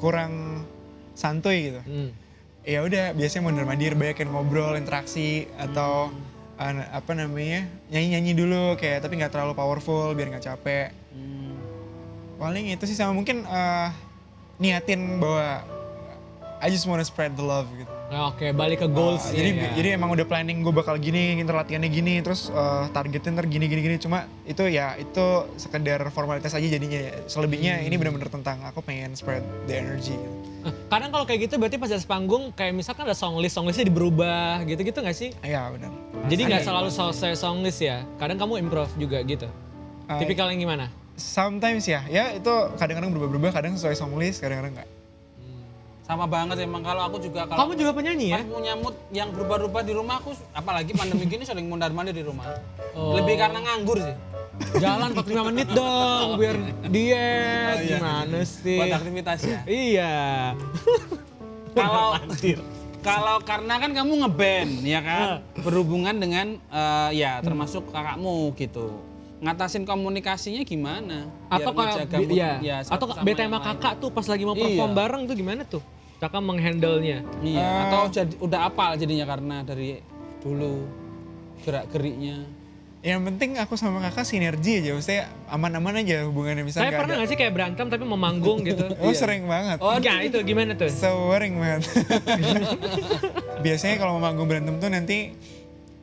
kurang santuy gitu. Ya udah biasanya mondar-mandir, banyak yang ngobrol, interaksi atau nyanyi-nyanyi dulu kayak tapi nggak terlalu powerful biar nggak capek. Paling itu sih, sama mungkin niatin bahwa I just wanna spread the love gitu. Oke, balik ke goals Jadi emang udah planning gue bakal gini, ntar latihannya gini, terus targetnya ntar gini. Cuma itu sekedar formalitas aja jadinya. Selebihnya ini benar-benar tentang aku pengen spread the energy gitu. Kadang kalau kayak gitu berarti pas di atas panggung kayak misalkan ada songlistnya berubah gitu-gitu nggak sih? Iya benar. Jadi nggak selalu selesai songlist ya? Kadang kamu improv juga gitu? Tipikal yang gimana? Sometimes ya itu kadang-kadang berubah-berubah, kadang sesuai songlist, kadang-kadang enggak. Sama banget emang kalau aku juga kalau Kamu juga penyanyi ya? pas punya mood yang berubah-ubah di rumah aku, apalagi pandemi gini sering mondar-mandir di rumah. Oh. Lebih karena nganggur sih. Jalan 45 menit dong biar diet. iya. Gimana sih? Buat aktivitas ya. Iya. Kalau karena kan kamu ngeband ya kan, berhubungan dengan termasuk kakakmu gitu. Ngatasin komunikasinya gimana? Biar Atau kayak ngejaga mood, iya. satu Atau sama bete yang sama lain. kakak tuh pas lagi mau perform Iya. bareng tuh gimana tuh? Kakak menghandle-nya. Iya, atau udah apal jadinya karena dari dulu gerak-geriknya. Yang penting aku sama kakak sinergi aja, maksudnya aman-aman aja hubungannya. Misalnya Saya nggak pernah ada. gak sih kayak berantem tapi mau manggung gitu? Oh sering banget. Oh ya itu gimana tuh? Sering banget. Biasanya kalau mau manggung berantem tuh nanti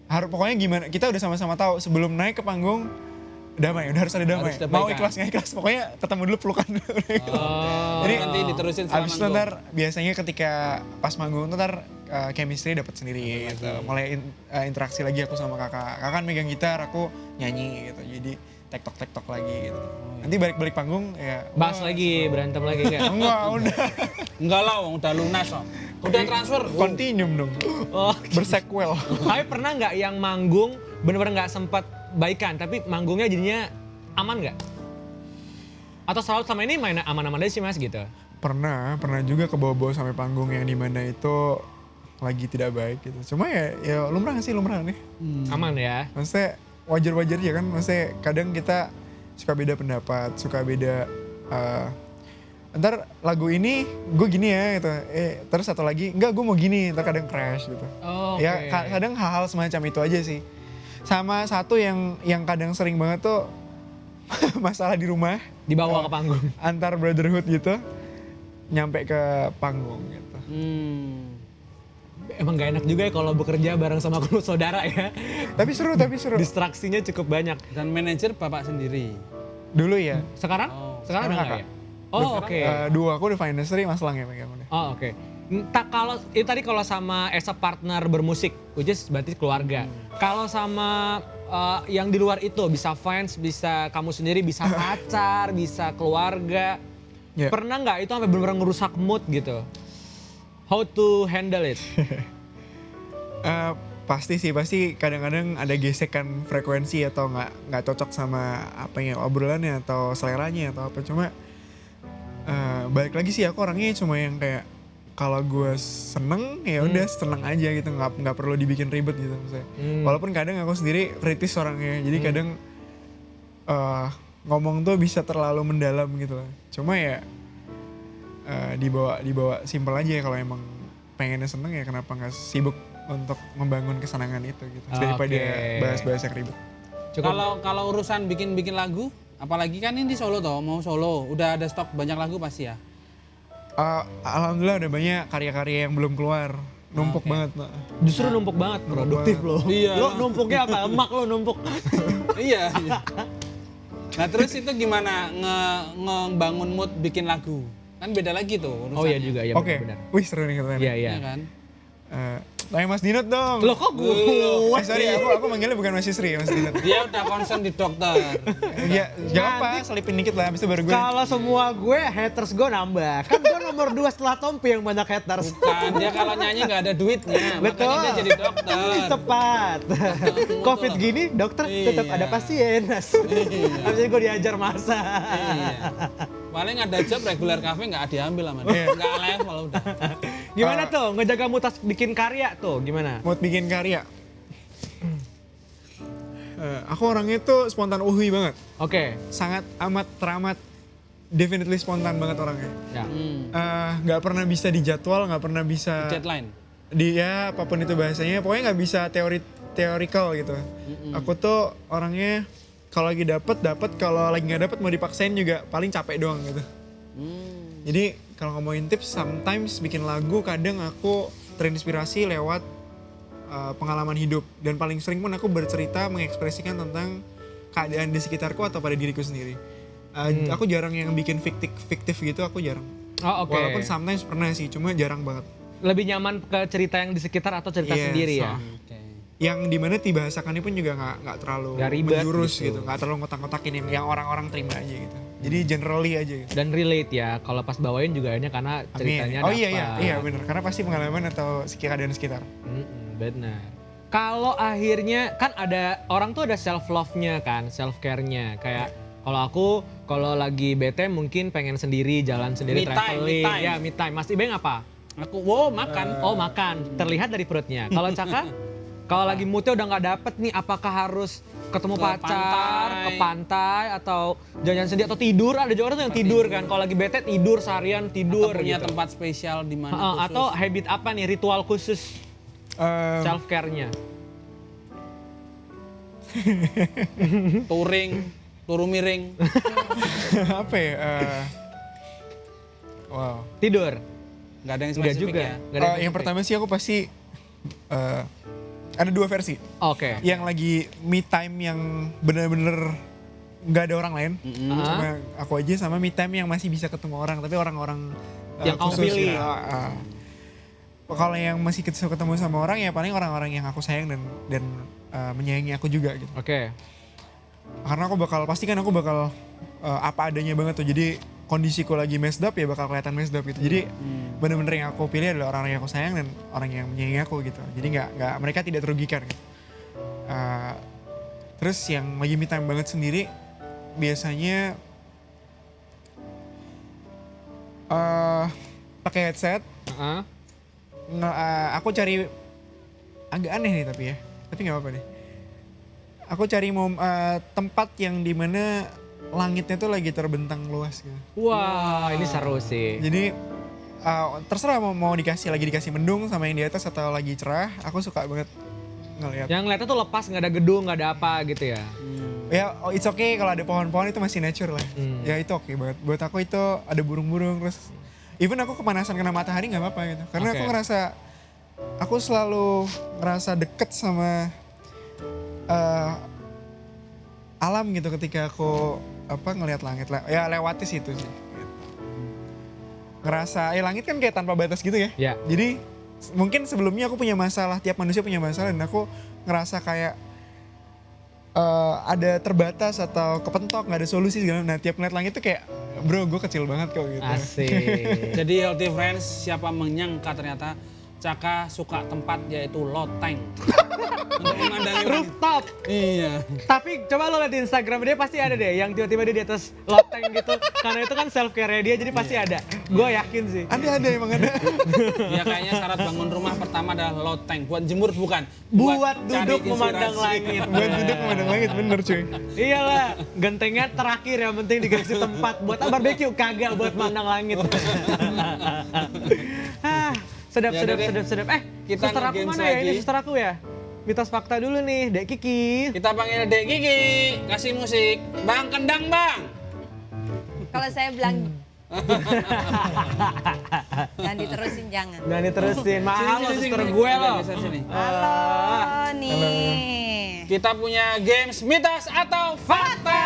pokoknya gimana, kita udah sama-sama tahu sebelum naik ke panggung damai, udah harus ada damai. Harus Mau damai, ikhlas nggak ikhlas, pokoknya ketemu dulu pelukan. Oh. Jadi Nanti diterusin setelah abis itu manggung. ntar biasanya ketika pas manggung tuh ntar chemistry dapat sendiri gitu. Mulai interaksi lagi aku sama kakak. Kakak kan megang gitar, aku nyanyi gitu. Jadi tektok lagi gitu. Nanti balik panggung ya. Bahas lagi, berantem lagi enggak? Enggak, udah. Enggak lah, udah lunas kok. Udah transfer. Continuum dong. Oh. Bersequel. Tapi pernah nggak yang manggung bener-bener nggak sempat baikan, tapi manggungnya jadinya aman nggak? Atau selalu sama ini main aman-aman aja sih mas gitu? Pernah juga kebawa-bawa sampai panggung yang dimana itu lagi tidak baik gitu. Cuma ya lumrah sih, lumrah nih. Aman ya? Maksudnya wajar-wajar ya kan, maksudnya kadang kita suka beda pendapat, suka beda ntar lagu ini gue gini ya gitu. Terus satu lagi enggak gue mau gini, ntar kadang crash gitu. Oh, Ya kadang hal-hal semacam itu aja sih. Sama satu yang kadang sering banget tuh masalah di rumah Dibawa ke panggung. antar brotherhood gitu nyampe ke panggung gitu. Emang gak enak juga ya kalau bekerja bareng sama keluarga saudara ya. Tapi seru. Distraksinya cukup banyak. Dan manajer bapak sendiri. Dulu ya. Sekarang? Oh, Sekarang udah sekarang nggak ya? Oh oke. Dua aku udah financially Mas Lang ya megang udah. Oh oke. Entah kalau itu tadi kalau sama as a partner bermusik, which is berarti keluarga. Kalau sama yang di luar itu bisa fans, bisa kamu sendiri, bisa pacar, bisa keluarga. Yeah. Pernah nggak itu sampai benar-benar ngerusak mood gitu? How to handle it? Pasti kadang-kadang ada gesekan frekuensi atau nggak cocok sama apa ya obrolannya atau seleranya atau apa, cuma balik lagi sih aku orangnya cuma yang kayak kalau gue seneng ya udah seneng aja gitu, nggak perlu dibikin ribet gitu maksudnya. Walaupun kadang aku sendiri kritis orangnya, jadi kadang ngomong tuh bisa terlalu mendalam gitu lah. Cuma ya dibawa simpel aja kalau emang pengennya seneng ya kenapa nggak sibuk untuk membangun kesenangan itu gitu daripada bahas-bahas yang ribet. Kalau urusan bikin lagu, apalagi kan ini di Solo toh, mau Solo, udah ada stok banyak lagu pasti ya. Alhamdulillah ada banyak karya-karya yang belum keluar, numpuk banget. Justru numpuk banget, produktif lo. Iya. Lo numpuknya apa? Emak lo numpuk. Iya. Nah terus itu gimana ngebangun mood bikin lagu? Kan beda lagi tuh urusannya. Oh iya juga, ya Oke, benar. wih seru nih katanya. Iya. Iya kan? Tanya Mas Dinot dong. Lo kok gue? Sorry, aku manggilnya bukan Mas Yusri, Mas Dinot. Dia udah concern di dokter. Iya, jangan apa, selipin dikit lah, habis itu baru gue. Kalau semua gue, haters gue nambah. Kan gue nomor 2 setelah Tompi yang banyak haters. Kan dia kalau nyanyi nggak ada duitnya, Betul. makanya dia jadi dokter. Tepat. Covid gini, dokter tetap Iya. ada pasien. Habisnya gue diajar masa. Iya. Paling ada job regular cafe nggak diambil sama dia. Nggak level udah. Gimana tuh ngejaga mutas bikin karya tuh gimana? Mood bikin karya. Aku orangnya tuh spontan uhui banget. Oke. Sangat amat teramat definitely spontan banget orangnya. Ya. Nggak pernah bisa dijadwal, nggak pernah bisa Deadline. dia apapun itu bahasanya, pokoknya nggak bisa teorikal gitu. Aku tuh orangnya kalau lagi dapet, kalau lagi nggak dapet mau dipaksain juga paling capek doang gitu. Jadi kalau ngomongin tips, sometimes bikin lagu kadang aku terinspirasi lewat pengalaman hidup, dan paling sering pun aku bercerita mengekspresikan tentang keadaan di sekitarku atau pada diriku sendiri. Aku jarang yang bikin fiktif gitu, aku jarang. Oh oke. Walaupun sometimes pernah sih, cuma jarang banget. Lebih nyaman ke cerita yang di sekitar atau cerita Yes, sendiri ya? Oke. Yang dimana dibahasakannya pun juga nggak terlalu Nggak ribet menjurus gitu. gitu, nggak terlalu ngotak-ngotakin yang orang-orang terima aja gitu. Jadi generally aja gitu. Dan relate ya, kalau pas bawain juga ini karena ceritanya Oh dapat. iya benar, karena pasti pengalaman atau keadaan sekitar. Benar. Kalau akhirnya kan ada orang tuh ada self love-nya kan, self care-nya. Kayak kalau aku kalau lagi bete mungkin pengen sendiri, jalan sendiri, Me time, traveling. me time. Ya, me time. Mas Ibeng apa? Aku makan. Oh, makan. Terlihat dari perutnya. Kalau Caka kalau lagi moodnya udah nggak dapet nih, apakah harus ketemu Ke pacar, pantai. ke pantai, atau jalan sendiri atau tidur? Ada juga orang tuh yang tidur kan. Kalau lagi bete tidur seharian tidur Atau punya gitu. tempat spesial di mana khusus. Atau habit apa nih, ritual khusus self care-nya? Turu miring. Apa ya? Wow. Tidur? Nggak ada yang Enggak spesifik juga. ya. Nggak ada Yang spesifik. pertama sih aku pasti ada dua versi. Oke. Yang lagi me time yang bener-bener nggak ada orang lain, cuma aku aja, sama me time yang masih bisa ketemu orang, tapi orang-orang Yang kamu khusus pilih. ya. Kalau yang masih ketemu sama orang ya paling orang-orang yang aku sayang dan menyayangi aku juga gitu. Oke. Karena aku bakal apa adanya banget tuh. Jadi kondisiku lagi messed up ya bakal kelihatan messed up gitu. Jadi bener-bener yang aku pilih adalah orang yang aku sayang dan orang yang menyayangi aku gitu. Jadi nggak mereka tidak terugikan gitu. Terus yang lagi me time banget sendiri biasanya pakai headset. Aku cari agak aneh nih tapi nggak apa-apa deh. Aku cari tempat yang dimana langitnya tuh lagi terbentang luas gitu. Wah, ini seru sih. Jadi terserah mau dikasih mendung sama yang di atas atau lagi cerah, aku suka banget ngeliat. Yang ngeliatnya tuh lepas, nggak ada gedung, nggak ada apa gitu ya. Ya it's okay kalau ada pohon-pohon itu masih nature lah. Ya itu oke banget. Buat aku itu ada burung-burung terus even aku kepanasan kena matahari nggak apa-apa gitu. Karena Oke. aku selalu ngerasa deket sama alam gitu ketika aku ngelihat langit. Ya lewati situ sih. Gitu. Ngerasa langit kan kayak tanpa batas gitu ya. Ya. Jadi mungkin sebelumnya aku punya masalah, tiap manusia punya masalah dan aku ngerasa kayak ada terbatas atau kepentok, nggak ada solusi segala. Nah tiap ngeliat langit tuh kayak, bro gue kecil banget kok gitu. Asik. Jadi healthy friends, siapa menyangka ternyata Caka suka tempat yaitu loteng. Untuk memandangi langit. Rooftop. Iya. Tapi coba lo liat di Instagram dia pasti ada deh yang tiba-tiba dia di atas loteng gitu. Karena itu kan self care dia jadi pasti ada. Gue yakin sih. Ada emang ada. Ya kayaknya syarat bangun rumah pertama adalah loteng. Buat jemur bukan. Buat cari duduk memandang inspirasi. langit. Buat duduk memandang langit, bener cuy. Iyalah, gentengnya terakhir yang penting dikasih tempat buat barbecue kagak buat mandang langit. Sedap. Ya udah deh. Kita Suster aku nge-games mana ya? Ini lagi. suster aku ya? Mitos fakta dulu nih, Dek Kiki. Kita panggil Dek Gigi, kasih musik. Bang Kendang bang. Kalau saya bilang jangan diterusin, jangan. Jangan diterusin, mahal loh suster sini. gue Agak loh. geser sini. Halo nih. Kita punya games mitos atau fakta.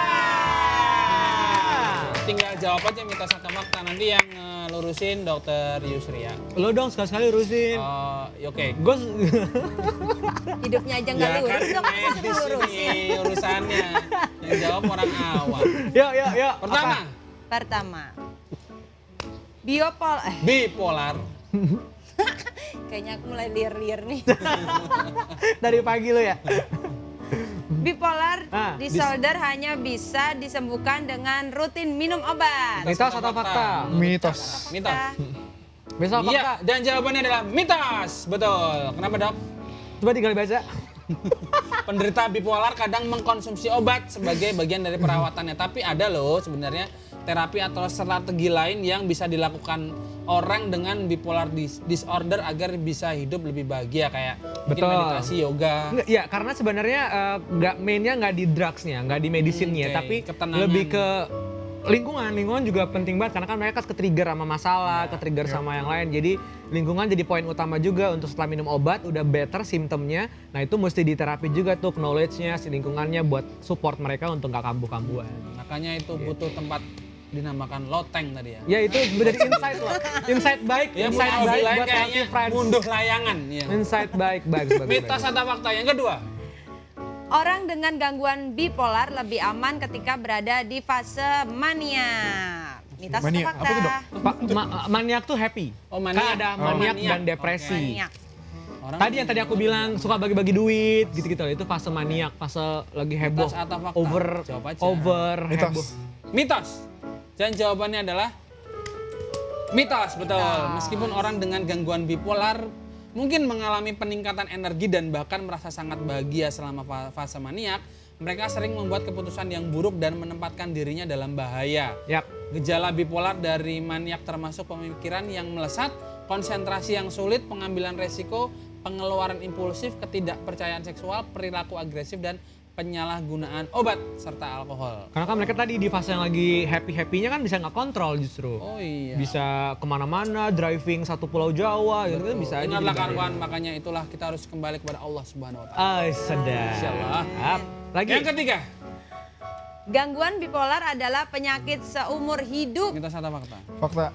Tinggal jawab aja mitos atau fakta. Nanti yang lurusin Dokter Yusri ya. Lo dong sekali-sekali urusin. Oke. Gue Hidupnya aja nggak Ya kan lurus, dong masa medis suruh lurusin. ini urusannya. Yang jawab orang awam. yuk. Pertama, Pertama, bipolar. kayaknya aku mulai liar-liar nih. Dari pagi lo ya. Bipolar Ah, disorder hanya bisa disembuhkan dengan rutin minum obat. Mitos atau fakta? Mitos. Mitos. Misal fakta. Iya, dan jawabannya adalah mitos. Betul. Kenapa dok? Coba tinggal baca. Penderita bipolar kadang mengkonsumsi obat sebagai bagian dari perawatannya. Tapi ada loh sebenarnya terapi atau strategi lain yang bisa dilakukan orang dengan bipolar disorder agar bisa hidup lebih bahagia kayak mungkin Betul. meditasi, yoga. Nggak, ya karena sebenarnya mainnya nggak di drugsnya, nggak di medisinnya, Oke, tapi ketenangan. lebih ke lingkungan juga penting banget karena kan mereka ke-trigger sama masalah, ke-trigger sama yang lain. Jadi lingkungan jadi poin utama juga untuk setelah minum obat udah better simptomnya. Nah itu mesti diterapi juga tuh knowledge-nya, si lingkungannya buat support mereka untuk nggak kambuh-kambuhan. Makanya itu butuh tempat dinamakan loteng tadi ya. Ya itu menjadi insight loh, insight baik, Ya insight punya hobi baik lain buat kayaknya healthy friends. munduh layangan. Ya. Insight baik. Mitos atau fakta yang kedua? Orang dengan gangguan bipolar lebih aman ketika berada di fase mania. Mitos atau Mania, fakta? apa itu, Dok? Maniak tuh happy. Oh, maniak. Kan ada Oh, maniak maniak. dan depresi. Maniak. Orang Tadi yang tadi aku bilang suka bagi-bagi duit gitu-gitu loh. Itu fase maniak, fase lagi heboh. Mitos atau fakta? Over Jawab aja. over heboh. Mitos. Mitos. Dan jawabannya adalah mitos, betul. Meskipun orang dengan gangguan bipolar mungkin mengalami peningkatan energi dan bahkan merasa sangat bahagia selama fase maniak, mereka sering membuat keputusan yang buruk dan menempatkan dirinya dalam bahaya. Yap. Gejala bipolar dari maniak termasuk pemikiran yang melesat, konsentrasi yang sulit, pengambilan resiko, pengeluaran impulsif, ketidakpercayaan seksual, perilaku agresif, dan penyalahgunaan obat serta alkohol. Karena kan mereka tadi di fase yang lagi happy-happynya kan bisa nggak kontrol justru. Oh iya. Bisa kemana-mana, driving satu pulau Jawa gitu kan bisa aja. Ingatlah jadi bahaya. kawan, makanya itulah kita harus kembali kepada Allah Subhanahu wa taala. Sedap. Insyaallah. Lagi. Yang ketiga, Gangguan bipolar adalah penyakit seumur hidup. mitos atau fakta? Fakta.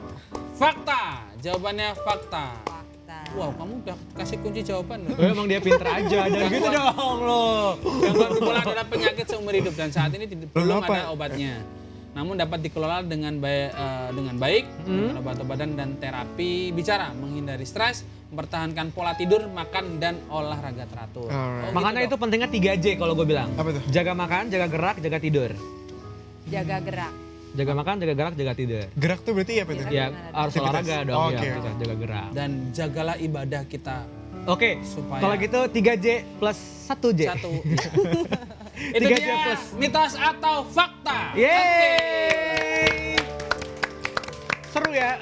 Fakta. Jawabannya fakta. Fakta. Wow, kamu udah kasih kunci jawaban loh. Emang dia pinter aja, jangan gitu dong lo. Gangguan bipolar adalah penyakit seumur hidup dan saat ini belum apa? ada obatnya. Namun dapat dikelola dengan baik dengan obat-obatan dan terapi bicara, menghindari stres, mempertahankan pola tidur, makan dan olahraga teratur. Alright. Makanya itu gitu, pentingnya 3J kalau gue bilang. Apa tuh? Jaga makan, jaga gerak, jaga tidur. Jaga gerak. Jaga makan, jaga gerak, jaga tidur. Gerak tuh berarti apa tuh? Ya harus Aktivitas. olahraga dong Oh, ya, oke. bisa jaga gerak. dan jagalah ibadah kita Oke, supaya kalau gitu 3J plus 1J. satu. Itu 3J dia plus. mitos atau fakta. Yeay. Seru ya.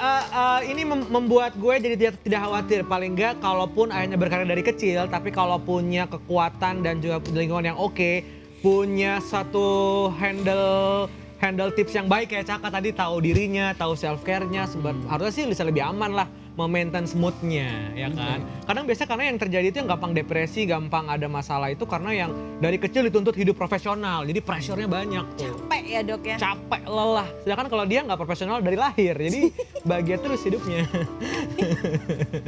Ini membuat gue jadi tidak khawatir. Paling enggak kalaupun ayahnya berkarir dari kecil, tapi kalau punya kekuatan dan juga lingkungan yang oke, punya satu handle tips yang baik kayak Caka tadi, tahu dirinya, tahu self care-nya, harusnya sih bisa lebih aman lah memaintain mood-nya, ya kan. Kadang biasa karena yang terjadi itu yang gampang depresi, gampang ada masalah itu karena yang dari kecil dituntut hidup profesional, jadi pressure-nya banyak tuh. Capek ya dok ya. Capek, lelah. Sedangkan kalau dia nggak profesional dari lahir, jadi bahagia terus hidupnya.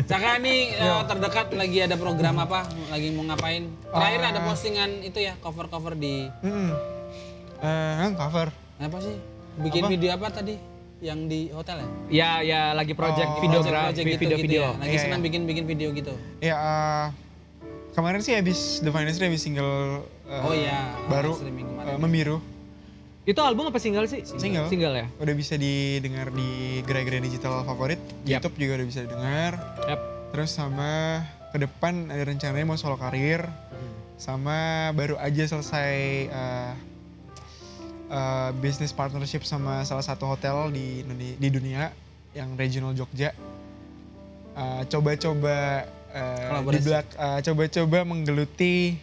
Caka nih terdekat lagi ada program apa? Lagi mau ngapain? Terakhir ada postingan itu ya, cover-cover di... Cover. Apa sih? Bikin video apa tadi? Yang di hotel ya? Ya lagi project Project gitu, video. gitu ya. Lagi Iya, senang bikin video gitu. Ya kemarin sih habis The Finance habis single Oh iya, baru streaming kemarin. Membiru. Itu album apa single sih? Single. Single ya? Udah bisa didengar di gerai-gerai digital favorit. Yap. YouTube juga udah bisa didengar. Yap. Terus sama ke depan ada rencananya mau solo karir. Sama baru aja selesai business partnership sama salah satu hotel di dunia yang regional Jogja. Coba-coba coba-coba menggeluti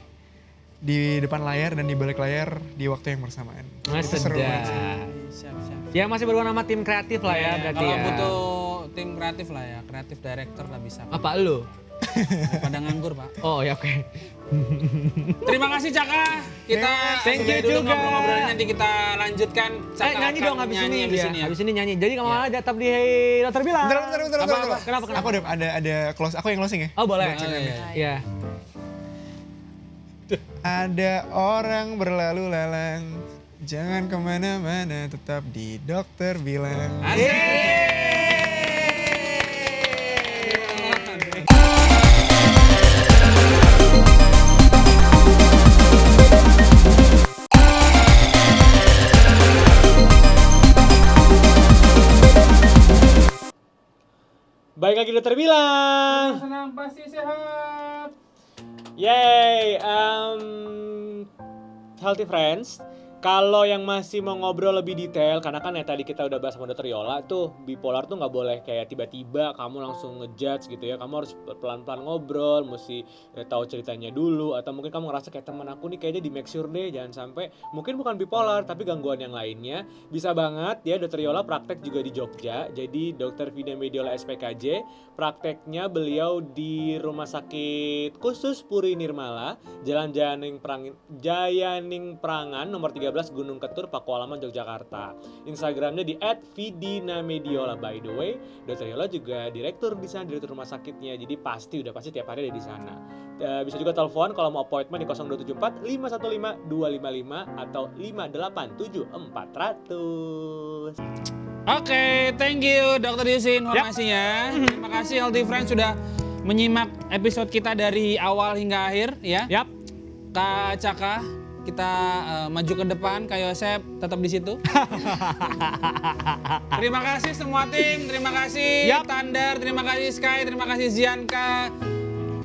di depan layar dan di balik layar di waktu yang bersamaan. Mas Itu seru banget sih. Siap. Ya masih berhubungan sama tim kreatif lah ya berarti Kalau ya. butuh tim kreatif lah ya, kreatif director lah bisa. Apa lu? Pada nganggur Pak. Oh ya oke. Terima kasih Caka. Kita Thank sudahi you dulu juga. ngobrol-ngobrolnya, nanti kita lanjutin. Caka Nyanyi akan dong habis nyanyi ini habis ya. ini ya. Habis ini nyanyi. Jadi kamu aja tetap di Dokter Bilang. Bentar. Apa? Kenapa? Aku ada close, aku yang closing ya. Oh boleh. Oh, iya. Iya. Ada orang berlalu lalang, jangan kemana-mana, tetap di Dokter Bilang. Baik lagi Dokter Bilang. Senang pasti sehat. Yay, healthy friends. Kalau yang masih mau ngobrol lebih detail, karena kan ya tadi kita udah bahas sama Dokter Yola tuh, bipolar tuh nggak boleh kayak tiba-tiba kamu langsung ngejudge gitu ya. Kamu harus pelan-pelan ngobrol, mesti tahu ceritanya dulu, atau mungkin kamu ngerasa kayak teman aku nih kayaknya di make sure deh, jangan sampai mungkin bukan bipolar tapi gangguan yang lainnya. Bisa banget ya, Dokter Yola praktek juga di Jogja. Jadi Dokter Vida Mediola SPKJ, prakteknya beliau di Rumah Sakit Khusus Puri Nirmala, Jalan Jayaning Prangan nomor 13 Gunung Ketur, Pakualaman, Yogyakarta. Instagramnya di @vidinamediola. By the way, Dr. Yola juga direktur di sana, direktur rumah sakitnya. Jadi udah pasti tiap hari ada di sana. Bisa juga telepon kalau mau appointment di 0274 515 255 atau 587 400. Oke, thank you Dr. Yusin informasinya. Terima kasih Healthy Friends sudah menyimak episode kita dari awal hingga akhir ya. Yap. Kak Caka, kita maju ke depan, Kak Yosep tetap di situ. Terima kasih semua tim, terima kasih Thunder, terima kasih Sky, terima kasih Zianka.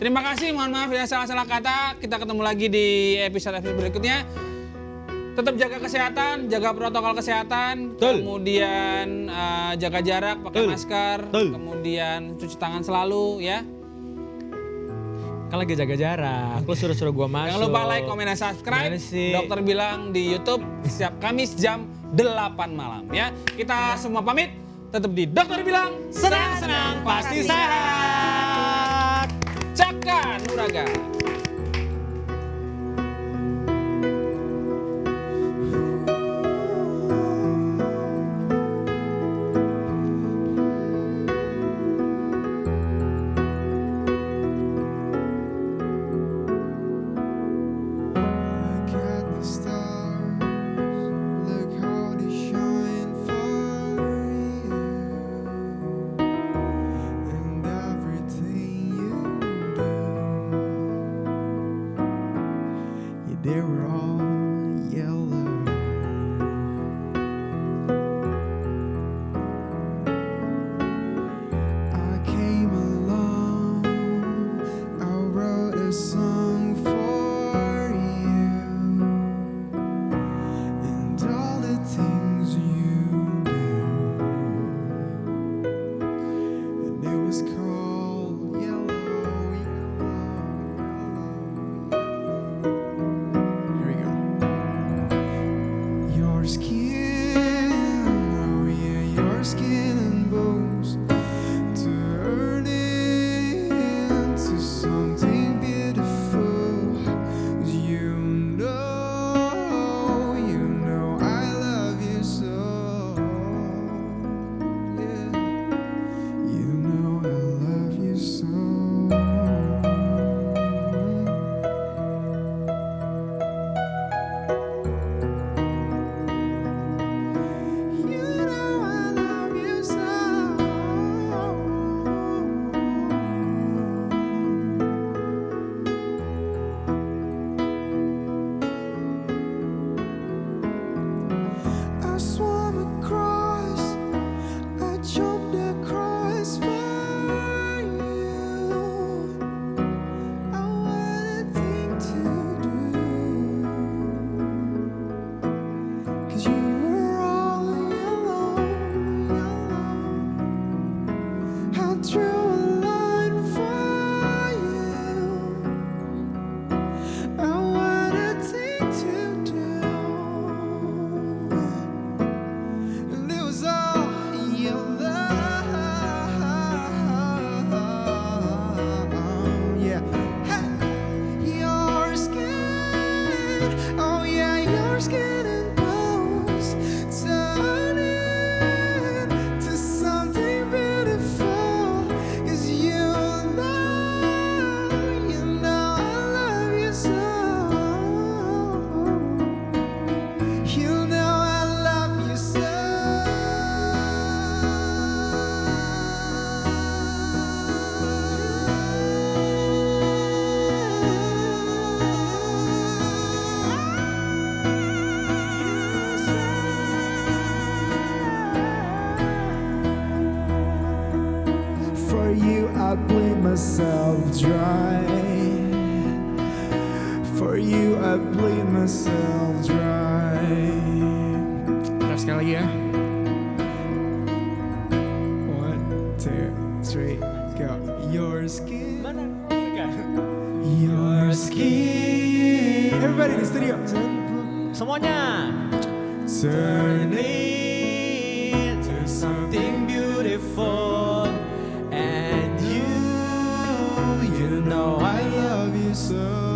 Terima kasih, mohon maaf ya salah-salah kata. Kita ketemu lagi di episode berikutnya. Tetap jaga kesehatan, jaga protokol kesehatan, kemudian jaga jarak, pakai masker, kemudian cuci tangan selalu ya. Kan lagi jaga jarak, lu suruh gua masuk. Jangan lupa like, komen, dan subscribe. Gimana sih? Dokter Bilang di YouTube setiap Kamis jam 8 malam ya. Kita semua pamit, tetap di Dokter Bilang. Senang-senang pasti sehat. Caka Nuraga. Look at the stars, look how they shine for you, and everything you do. Yeah, they were all yellow. I came along, I wrote a song for you. For you I bleed myself dry. Terus sekali lagi ya. 1, 2, 3, go. Your skin. Mana? Enggak. Your skin. Everybody in the studio. Semuanya. Turn Into something beautiful. And you know I love you so.